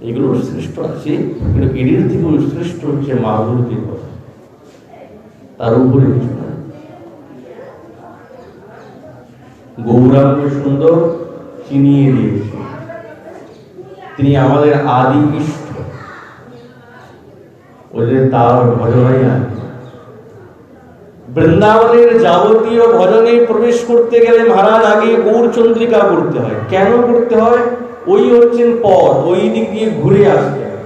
এগুলো শ্রেষ্ঠ আছে, কিন্তু এদের থেকেও শ্রেষ্ঠ হচ্ছে মাধুর্যের কথা, তার উপরে কিছু নাই। গৌরাঙ্গ সুন্দর চিনিয়ে দিয়েছে, তিনি আমাদের আদি ইষ্ট, ওদের তার ভজনাই আদি। বৃন্দাবনের যাবতীয় ভজনে প্রবেশ করতে গেলে মহারাজ আগে গৌরচন্দ্রিকা করতে হয়। কেন করতে হয়? ওই হচ্ছেন পথ, ওই দিক দিয়ে ঘুরে আসতে হয়।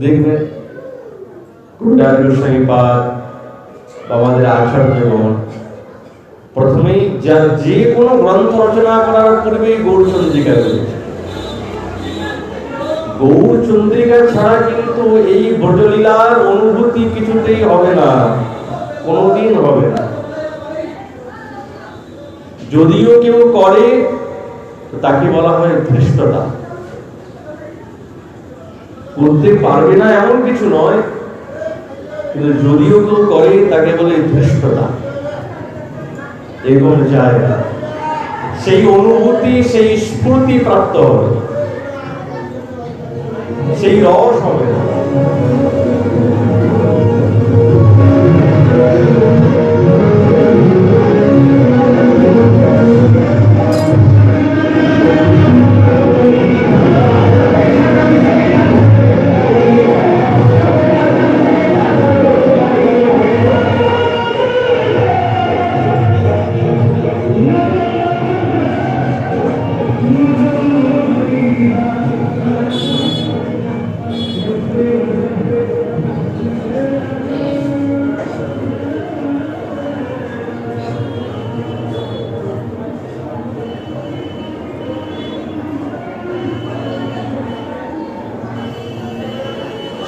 দেখবেন কুটার গোস্বামী পাদ, আমাদের আচার্যগণ প্রথমেই যে কোনো গ্রন্থ রচনা করার পূর্বেই গৌরচন্দ্রিকা করেছে। গৌরচন্দ্রিকা ছাড়া কিন্তু এই ব্রজলীলার অনুভূতি কিছুতেই হবে না, কোনোদিন হবে না। যদিও কেউ করে তাকে বলা হয় ধৃষ্টতা। করতে পারবে না এমন কিছু নয়, কিন্তু যদিও কেউ করে তাকে বলে ধৃষ্টতা। এরকম জায়গা সেই অনুভূতি, সেই স্ফূর্তি প্রাপ্ত হবে, সেই রস হবে না।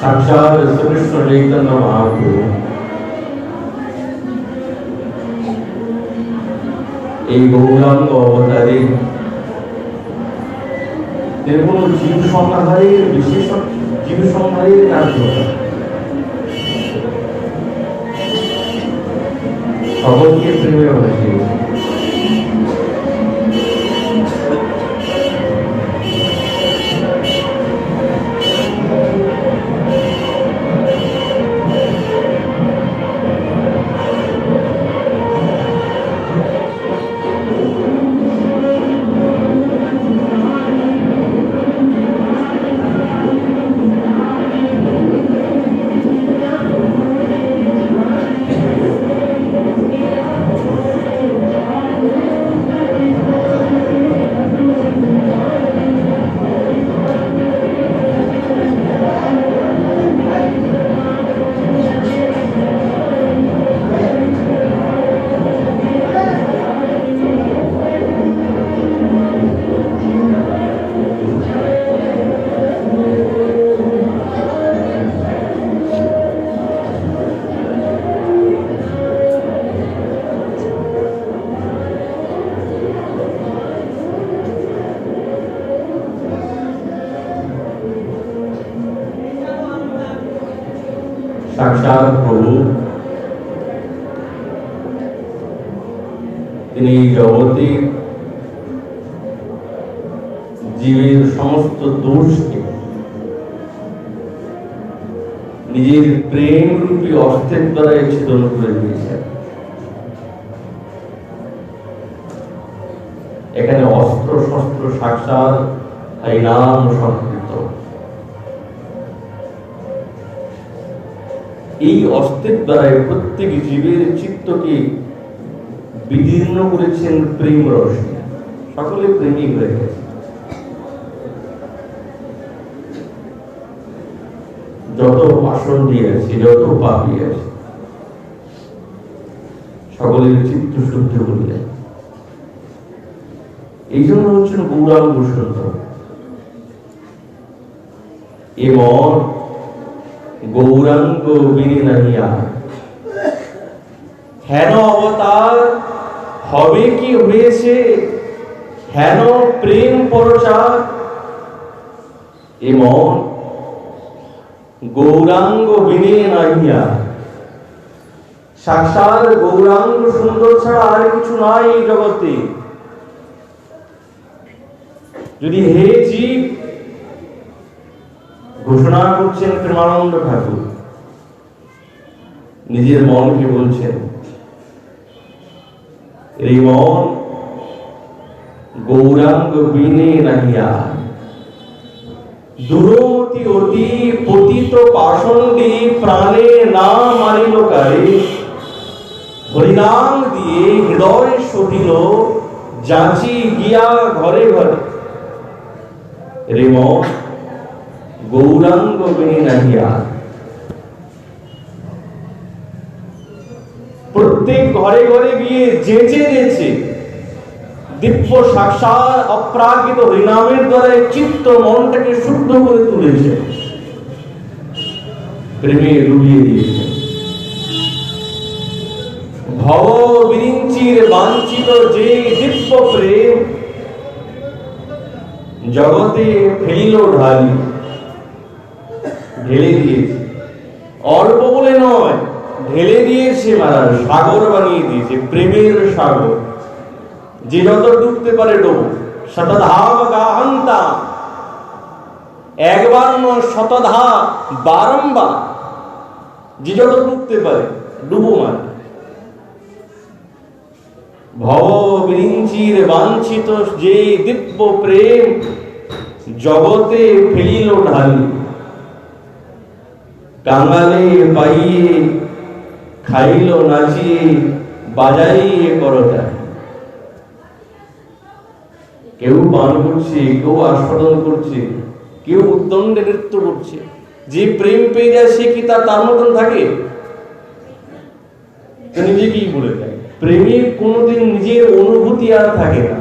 সাক্ষাৎ শ্রীকৃষ্ণ চৈতন্য মহাপ্রভু এই গৌরাঙ্গ অবতারে কোন জীব সংহারের বিশেষ জীব সংহারের কার্য, সকলকে প্রেমে হয়েছে। সাক্ষাৎ প্রভু তিনি জগতে জীবের সমস্ত দোষকে নিজের প্রেম রূপী অস্ত্রের দ্বারা ছেদন করে দিয়েছেন। এখানে অস্ত্র শস্ত্র সাক্ষাৎ নাম সংকৃত। এই অস্ত্রের দ্বারা প্রত্যেক জীবের চিত্তকে বিদীর্ণ করেছেন প্রেম রসে, সকলে প্রেমিক হয়ে গেছে। যত পাষণ্ডী আছে, যত পাপী আছে, সকলের চিত্ত শুদ্ধ করলেন। এই জন্য হচ্ছেন গৌরাঙ্গ সুন্দর এবং গৌরাঙ্গ বিনে নাহিয়া। হেন অবতার হবে কি হয়েছে, হেন প্রেম পরচার এ মন গৌরাঙ্গ বিনে নাহিয়া। সাক্ষাৎ গৌরাঙ্গ সুন্দর ছাড়া আর কিছু নাই এই জগতে। যদি হে জীব, ঘোষণা করছেন প্রেমানন্দ ঠাকুর, নিজের মনকে বলছেন, এই মন গৌরাঙ্গ বিনে নাহিয়া। দুরমতি অতি পতিত পাষণ্ডী প্রাণে না মারিল কারে। হরিনাম দিয়ে হৃদয় শোধিল যাচি গিয়া ঘরে ঘরে। রে মন গৌরাঙ্গ বিনে নাহিয়া। প্রত্যেক ঘরে ঘরে গিয়ে যেচে যেচে দিব্য সাক্ষাৎ অপ্রাকৃত হরিনামের দ্বারা চিত্ত মনটাকে শুদ্ধ করে তুলেছে, প্রেমে ডুবিয়ে দিয়েছে। ভব বিরিঞ্চির বাঞ্ছিত যে দিব্য প্রেম জগতে ফেলিল ঢালি। ঢেলে দিয়েছে, অল্প বলে নয়, ঢেলে দিয়েছে, মহারাজ সাগর বানিয়ে দিয়েছে, প্রেমের সাগর। যে যত ডুবতে পারে ডুবো। শতধাব গাহন্তা, একবার নয় শতধা, বারংবার যে যত ডুবতে পারে ডুবো। মানে ভব বিরিঞ্চির বাঞ্ছিত যে দিব্য প্রেম জগতে ফেলিল ঢালি। কাঙালে পাইয়ে খাইল নাচিয়ে বাজাইয়ে করতা। কেউ পান করছে, কেউ আস্বাদন করছে, কেউ উদ্দণ্ডে নৃত্য করছে। যে প্রেম পেয়ে যায় সে কি তার মতন থাকে? নিজেকেই বলে দেয়, প্রেমে কোনোদিন নিজের অনুভূতি আর থাকে না,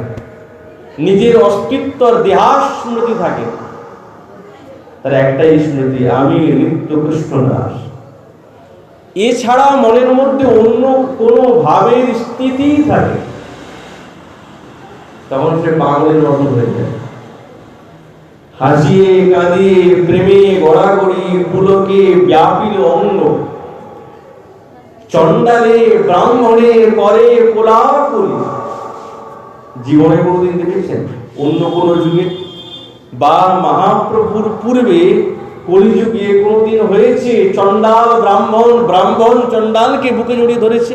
নিজের অস্তিত্ব আর দেহাস স্মৃতি থাকে। তার একটাই স্মৃতি, আমি নিত্য কৃষ্ণ দাস। এছাড়া মনের মধ্যে অন্য কোনো ভাবের স্থিতি থাকে, তখন সে পাগলের মতন হয়ে যায়। হাসিয়ে কাঁদিয়ে প্রেমে গড়াগড়ি পুলকে ব্যাপিল অঙ্গ। চণ্ডালে ব্রাহ্মণে করে কোলাকুলি। জীবনে কোনদিন দেখেছেন অন্য কোন যুগে বা মহাপ্রভুর পূর্বে কলিযুগে কোনদিন হয়েছে চণ্ডাল ব্রাহ্মণ, ব্রাহ্মণ চণ্ডালকে বুকে জড়িয়ে ধরেছে?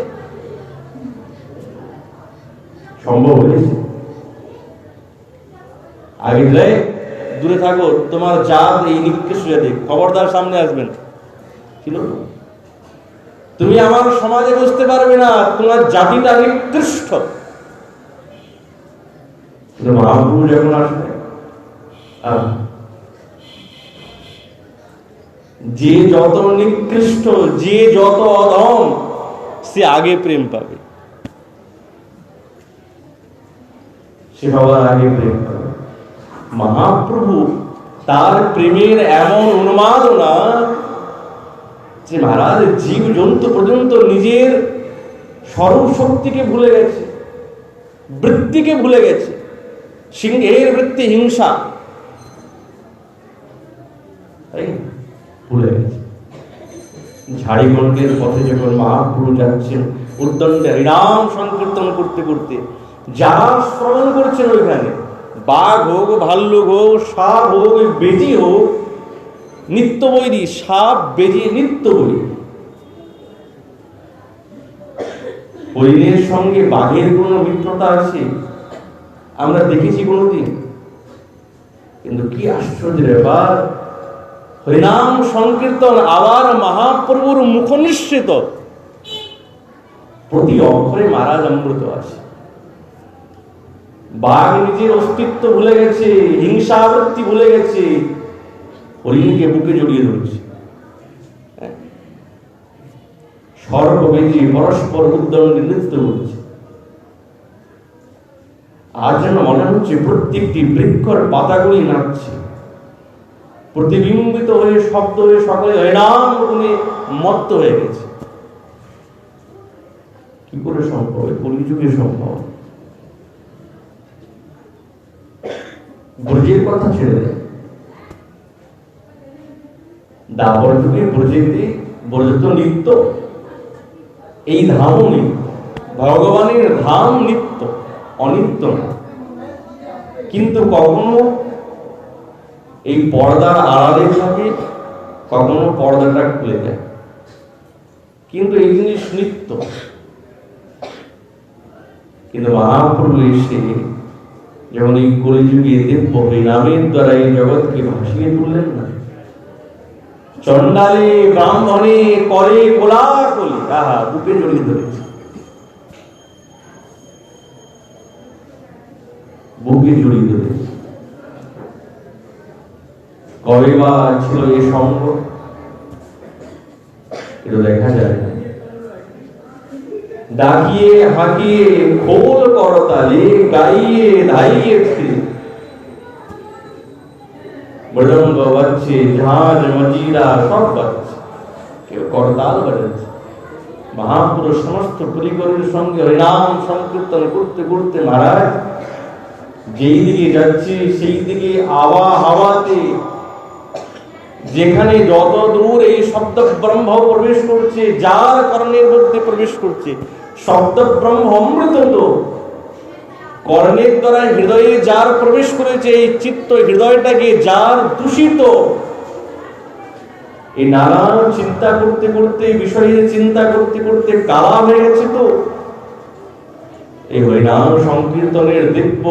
সম্ভব হয়েছে? আগে যাই দূরে থাকো, তোমার জাত এই নিকৃষ্ট জাতি, খবরদার সামনে আসবেন। ছিল তুমি আমার সমাজে বসতে পারবে না, তোমার জাতিটা নিকৃষ্ট। মহাপ্রভু যখন আসবে, যে যত নিকৃষ্ট, যে যত অধম, সে আগে প্রেম পাবে, সে সবার আগে প্রেম পাবে। মহাপ্রভু তার প্রেমের এমন উন্মাদনা যে মহারাজ জীব জন্তু পর্যন্ত নিজের স্বরূপ শক্তিকে ভুলে গেছে, বৃত্তিকে ভুলে গেছে। সিংহের বৃত্তি হিংসা, ভুলে গেছে। ঝাড়িগণ্ডের পথে যখন মহাপ্রভু যাচ্ছেন উদ্দণ্ডে হরিনাম সংকীর্তন করতে করতে, যারা শ্রবণ করছেন ওইখানে, বাঘ হোক, ভাল্লুক হোক, সাপ হোক, বেজি হোক, নিত্য বৈরী, সাপ বেজি নিত্য বৈরী। হরিণের সঙ্গে বাঘের কোন মিত্রতা আছে আমরা দেখেছি কোনদিন? কিন্তু কি আশ্চর্যের ব্যাপার, হরিনাম সংকীর্তন আবার মহাপ্রভুর মুখ নিঃসৃত, প্রতি অক্ষরে মহারাজ অমৃত আছে। বাঘ নিজের অস্তিত্ব ভুলে গেছে, হিংসাবৃত্তি ভুলে গেছে, হরিণকে বুকে জড়িয়ে ধরছে। সর্ব বেজি পরস্পর উদ্দণ্ডে নৃত্য করছে। আর যেন মনে হচ্ছে প্রত্যেকটি বৃক্ষর পাতাগুলি নাচছে, প্রতিবিম্বিত হয়ে শব্দ হয়ে সকলে হরিনাম গুণে মত্ত হয়ে গেছে। কি করে সম্ভব? কলিযুগে সম্ভব। ব্রজের কথা ছেড়ে দেয়। দাপর যুগে ব্রজেতে ব্রজ তো নিত্য, এই ধামও নিত্য, ভগবানের ধাম নিত্য, অনিত্য না। কিন্তু কখনো এই পর্দার আড়ালে থাকে, কখনো পর্দাটা খুলে যায়, কিন্তু এই জিনিস নিত্য। কিন্তু মহাপ্রভু এসে যখন এই কলিযুগে দিব্য নামের দ্বারা এই জগৎকে ভাসিয়ে তুললেন না, চণ্ডালে ব্রাহ্মণে করে কোলাকুলি, আহা বুকে জড়িয়ে ধরেছে, বুকে জড়িয়ে ধরেছে। কবে বা ছিল এ সঙ্গ, এটা দেখা যায় না। ডাকিয়ে হাঁকিয়ে খোল করতালে, গাইয়ে ধাইয়ে ফিরে মৃদঙ্গ বাজছে, ঝাঁঝ মজিরা সব বাজছে, কেউ করতাল বাজাচ্ছে। মহাপুরুষ সমস্ত পরিকরের সঙ্গে হরিনাম সংকীর্তন করতে করতে মহারাজ যেই দিকে যাচ্ছে সেই দিকে হাওয়াতে যেখানে যত দূর এই শব্দ ব্রহ্ম প্রবেশ করছে, যার কর্ণের মধ্যে প্রবেশ করছে, শব্দ ব্রহ্ম অমৃত তো কর্ণের দ্বারা হৃদয়ে যার প্রবেশ করেছে, এই চিত্ত হৃদয়টাকে যার দূষিত, এই নানা চিন্তা করতে করতে, বিষয়ে চিন্তা করতে করতে কালা হয়ে গেছে, তো এই হরিনাম সংকীর্তনের দিব্য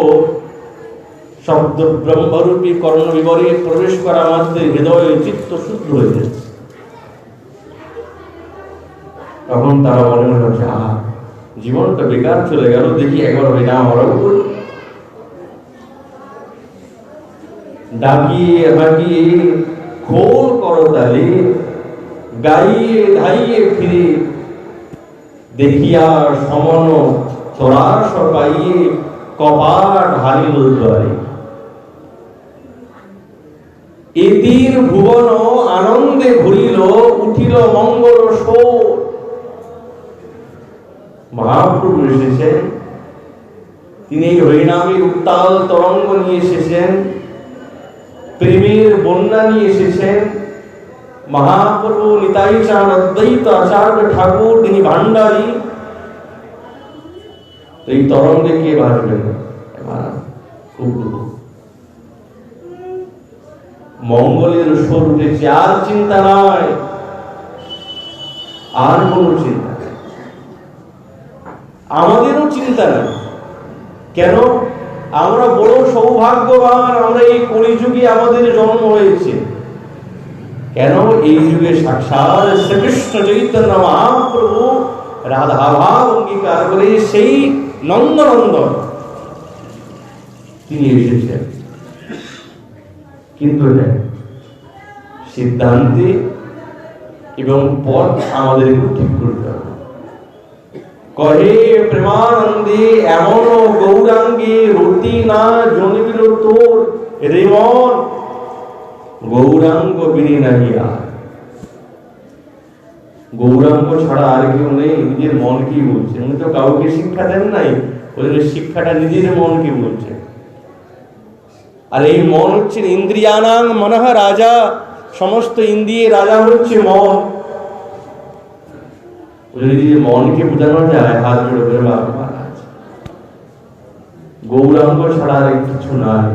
শব্দ ব্রহ্মরূপী কর্ণ বিবরে প্রবেশ করা মাত্রে হৃদয় চিত্ত শুদ্ধ হয়ে যাচ্ছে। তখন তারা মনে হচ্ছে, আহা জীবনটা বেকার চলে গেল, দেখি একবার হরিনাম আরম্ভ করি। ডাকিয়ে হাঁকিয়ে খোল করতালে, গাইয়ে ধাইয়ে ফিরে দেখিয়া সমন তোরাস পাইয়ে কপাট হারিল দ্বারে। এতির ভুবন আনন্দে ভরিল, উঠিল মঙ্গল শোর। মহাপ্রভু এসেছেন, তিনি হরিনামের উত্তাল তরঙ্গ নিয়ে এসেছেন, প্রেমের বন্যা নিয়ে এসেছেন। মহাপ্রভু নিতাই চাঁদ অদ্বৈত আচার্য ঠাকুর, তিনি ভান্ডারী। এই তরঙ্গে কে ভাসবেন? খুব মঙ্গলের স্বর উঠেছে, আর চিন্তা নয়, আর কোন চিন্তা নেই, আমাদেরও চিন্তা নেই। কেন? আমরা বড় সৌভাগ্যবান, আমরা এই কলিযুগে আমাদের জন্ম হয়েছে। কেন? এই যুগে সাক্ষাৎ শ্রীকৃষ্ণ চৈতন্য মহাপ্রভু রাধাভাব অঙ্গীকার করে সেই নন্দনন্দন তিনি এসেছেন। কিন্তু সিদ্ধান্তে এবং পথ আমাদের ঠিক করতে হবে। কহে প্রেমানন্দে এমন গৌরাঙ্গে রতি না জনিবিল তোর রেমন, গৌরাঙ্গ বিনে নাহি আর। গৌরাঙ্গ ছাড়া আর কেউ নেই। নিজের মন কি বলছে? উনি তো কাউকে শিক্ষা দেন নাই, ওই শিক্ষাটা নিজের মন কি বলছে। আর এই মন হচ্ছে ইন্দ্রিয়ানাং মনঃ রাজা, সমস্ত ইন্দ্রিয়ের রাজা হচ্ছে মন। যদি মনকে বোঝানো যায়, হাত জোড়ে করে মহারাজ, গৌরাঙ্গ ছাড়া আর কিছু নাই।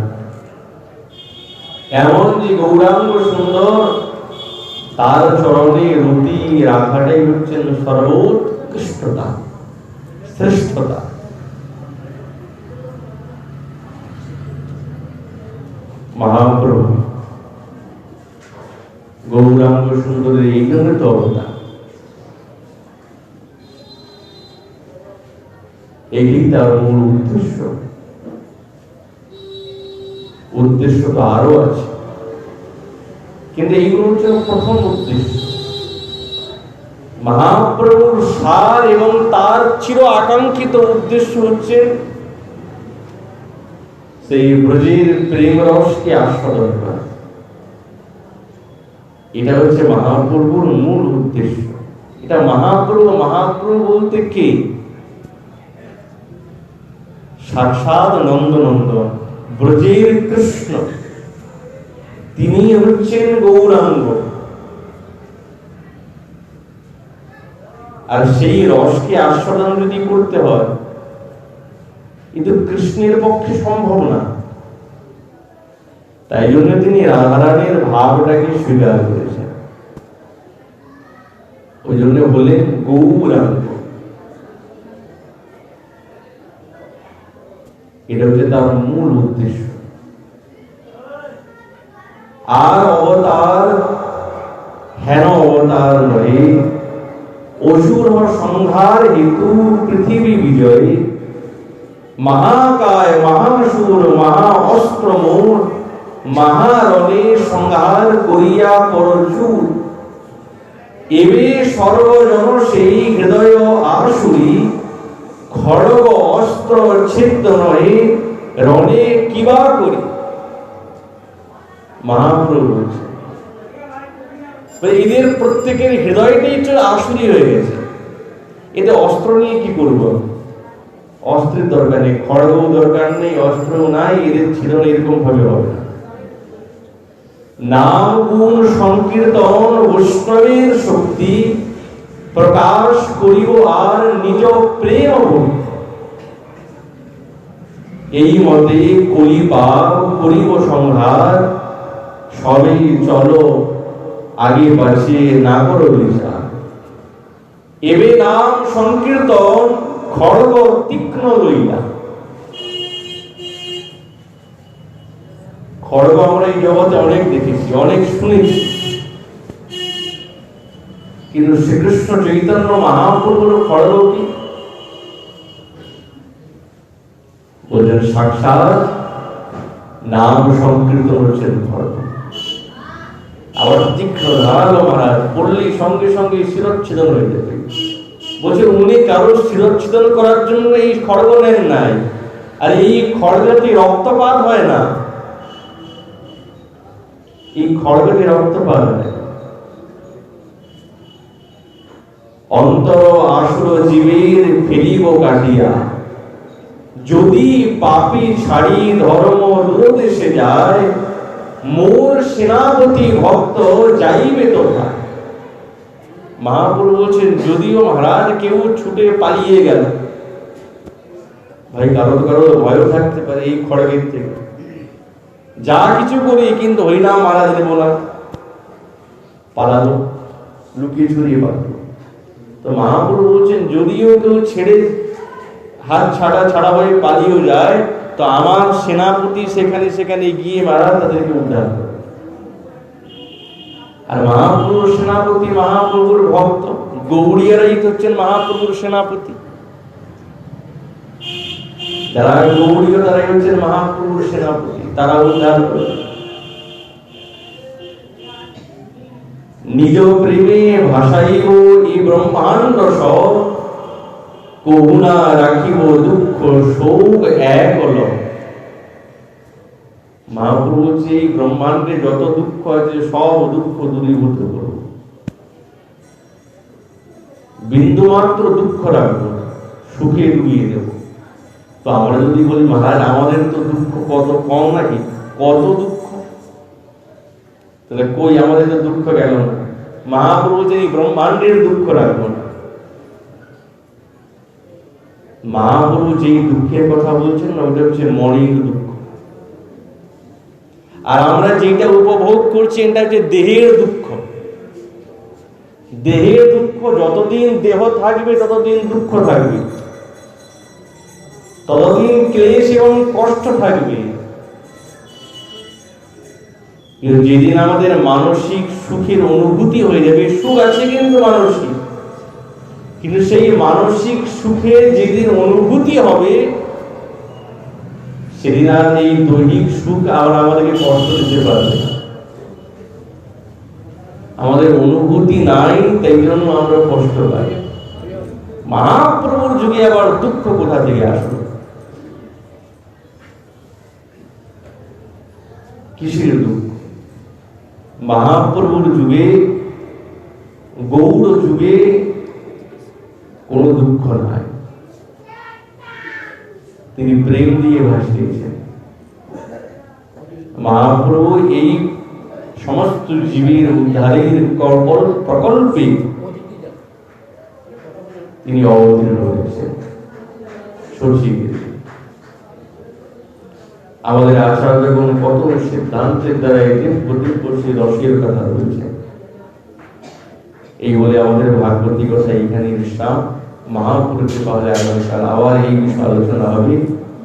এমন যে গৌরাঙ্গ সুন্দর, তার চরণে রতি রাখাটাই হচ্ছেন সর্বোৎকৃষ্টতা, শ্রেষ্ঠতা। মহাপ্রভু গৌরাঙ্গ সুন্দরের এই জন্য তো অবদান, এটি তার মূল উদ্দেশ্য। উদ্দেশ্য তো আরো আছে, কিন্তু এইগুলো হচ্ছে প্রথম উদ্দেশ্য। মহাপ্রভুর সার এবং তার চির আকাঙ্ক্ষিত উদ্দেশ্য হচ্ছে সেই ব্রজের প্রেম রসকে আস্বাদন করা। এটা হচ্ছে মহাপ্রভুর মূল উদ্দেশ্য। এটা মহাপ্রভু বলতে কে? সাক্ষাৎ নন্দনন্দন, ব্রজের কৃষ্ণ, তিনি হচ্ছেন গৌরাঙ্গ। আর সেই রসকে আস্বাদন যদি করতে হয়, কিন্তু কৃষ্ণের পক্ষে সম্ভব না। তাই জন্য তিনি রাধারানীর ভাবটাকে স্বীকার করেছেন। ওই জন্য বলেন গৌরাঙ্গ। এটা হচ্ছে তার মূল উদ্দেশ্য। আর অবতার হেন অবতার নহে, অসুর সংহার হেতু পৃথিবী বিজয়, মহাকায় মহাসুর মহা অস্ত্র মোর, মহারণে সংহার করিয়া করচুর, এবে সর্বজন সেই হৃদয় আসুরি, খড়গ অস্ত্র ছিদ্র নহে, রণে কিবা করি। মহাপ্রভু বলছে এদের প্রত্যেকের হৃদয়টাই আসুরি হয়ে গেছে। এতে অস্ত্র নিয়ে কি করব? অস্ত্রের দরকার নেই, খড়গ দরকার নেই, অস্ত্র নাই, এদের ছিদন এরকম ভাবে হবে না। নাম গুণ সংকীর্তন বৈষ্ণবের শক্তি, প্রকাশ করিব আর নিজ প্রেম ভক্তি। এই মতে কলি পাপ করিব সংহার, সবে চলো আগে পাছে না করো বিচার। এবে নাম সংকীর্তন খড়গ তীক্ষ্ণ লইয়া। খড়গ আমরা এই জগতে অনেক দেখেছি, অনেক শুনেছি, কিন্তু শ্রীকৃষ্ণ চৈতন্য মহাপ্রভুর খড়গ কি? বলছেন সাক্ষাৎ নাম সংকীর্তন হচ্ছেন খড়গ। আবার তীক্ষ্ণ ধারালো মহারাজ পড়লেই সঙ্গে সঙ্গে শিরচ্ছেদন হয়ে যাবে। বলছে উনি কারো শিরচ্ছেদন করার জন্য এই খড়গ নেন নাই। আর এই খড়গটি রক্তপাত হয় না, এই খড়গটি রক্তপাত হয়। অন্তর আসুর জীবের ফেলিব কাটিয়া, যদি পাপী ছাড়ি ধর্ম দূরদেশে যায়, মোর সেনাপতি ভক্ত যাইবে তোথা। মহাপ্রভু বলছেন যদিও মহারাজ কেউ ছুটে পালিয়ে গেল, ভাই কারো কারো ভয় থাকতে পারে এই খড়গের থেকে, যা কিছু করি কিন্তু হরিনাম মারা দেব না, পালালো, লুকিয়ে ছড়িয়ে পারলো। তো মহাপ্রভু বলছেন যদিও কেউ ছেড়ে হাত ছাড়া হয়ে পালিয়েও যায়, তো আমার সেনাপতি সেখানে সেখানে গিয়ে মারা তাদেরকে উদ্ধার করে। আর মহাপ্রভুর সেনাপতি মহাপ্রভুর ভক্ত গৌড়িয়ারাই হচ্ছেন মহাপ্রভুর সেনাপতি। যারা গৌড়ীয় তারাই হচ্ছেন মহাপ্রভুর সেনাপতি, তারা উদ্ধার করে। নিজ প্রেমে ভাসাইব এই ব্রহ্মাণ্ড সব, কহুনা রাখিব দুঃখ শোক এক হল। মহাপ্রভু বলছে এই ব্রহ্মাণ্ডে যত দুঃখ আছে সব দুঃখ দূরীভূত করব, বিন্দু মাত্র দুঃখ রাখবো, সুখে ডুবিয়ে দেব। তো আমরা যদি বলি মহারাজ আমাদের তো দুঃখ কত কম নাকি, কত দুঃখ, তাহলে কই আমাদের তো দুঃখ গেল না। মহাপ্রভু যে এই ব্রহ্মাণ্ডের দুঃখ রাখবো না। মহাপ্রভু যেই দুঃখের কথা বলছেন না, ওটা হচ্ছে মনের দুঃখ। আর আমরা যেটা উপভোগ করছি এটা হচ্ছে দেহের দুঃখ। দেহের দুঃখ, যতদিন দেহ থাকবে ততদিন দুঃখ থাকবে, ততদিন ক্লেশ এবং কষ্ট থাকবে। কিন্তু যেদিন আমাদের মানসিক সুখের অনুভূতি হয়ে যাবে, সুখ আছে কিন্তু মানসিক, কিন্তু সেই মানসিক সুখের যেদিন অনুভূতি হবে সেদিন আর এই দৈহিক সুখ আর আমাদেরকে কষ্ট দিতে পারবে না। আমাদের অনুভূতি নাই, তাই জন্য আমরা কষ্ট পাই। মহাপ্রভুর যুগে আবার দুঃখ কোথা থেকে আসবে? কিসের দুঃখ? মহাপ্রভুর যুগে, গৌড় যুগে কোনো দুঃখ নাই। তিনি প্রেম দিয়ে ভাসিয়েছেন। মহাপ্রভু এই সমস্ত জীবের উদ্ধারের প্রকল্পে তিনি অবতীর্ণ হয়েছেন। আমাদের আচার্যগণ কত সিদ্ধান্তের দ্বারা এটি প্রতিবর্ষী রসের কথা রয়েছে। এই বলে আমাদের ভাগবতী কথা এইখানে বিশ্রাম। মহাপুরুষে পাহলে আগামীকাল আবার এই বিষয়ে আলোচনা হবে।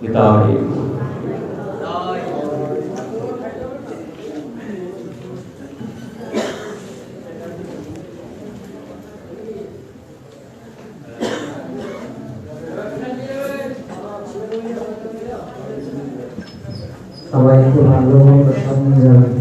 গীতা সবাই একটু ভালো সামনে যাবে।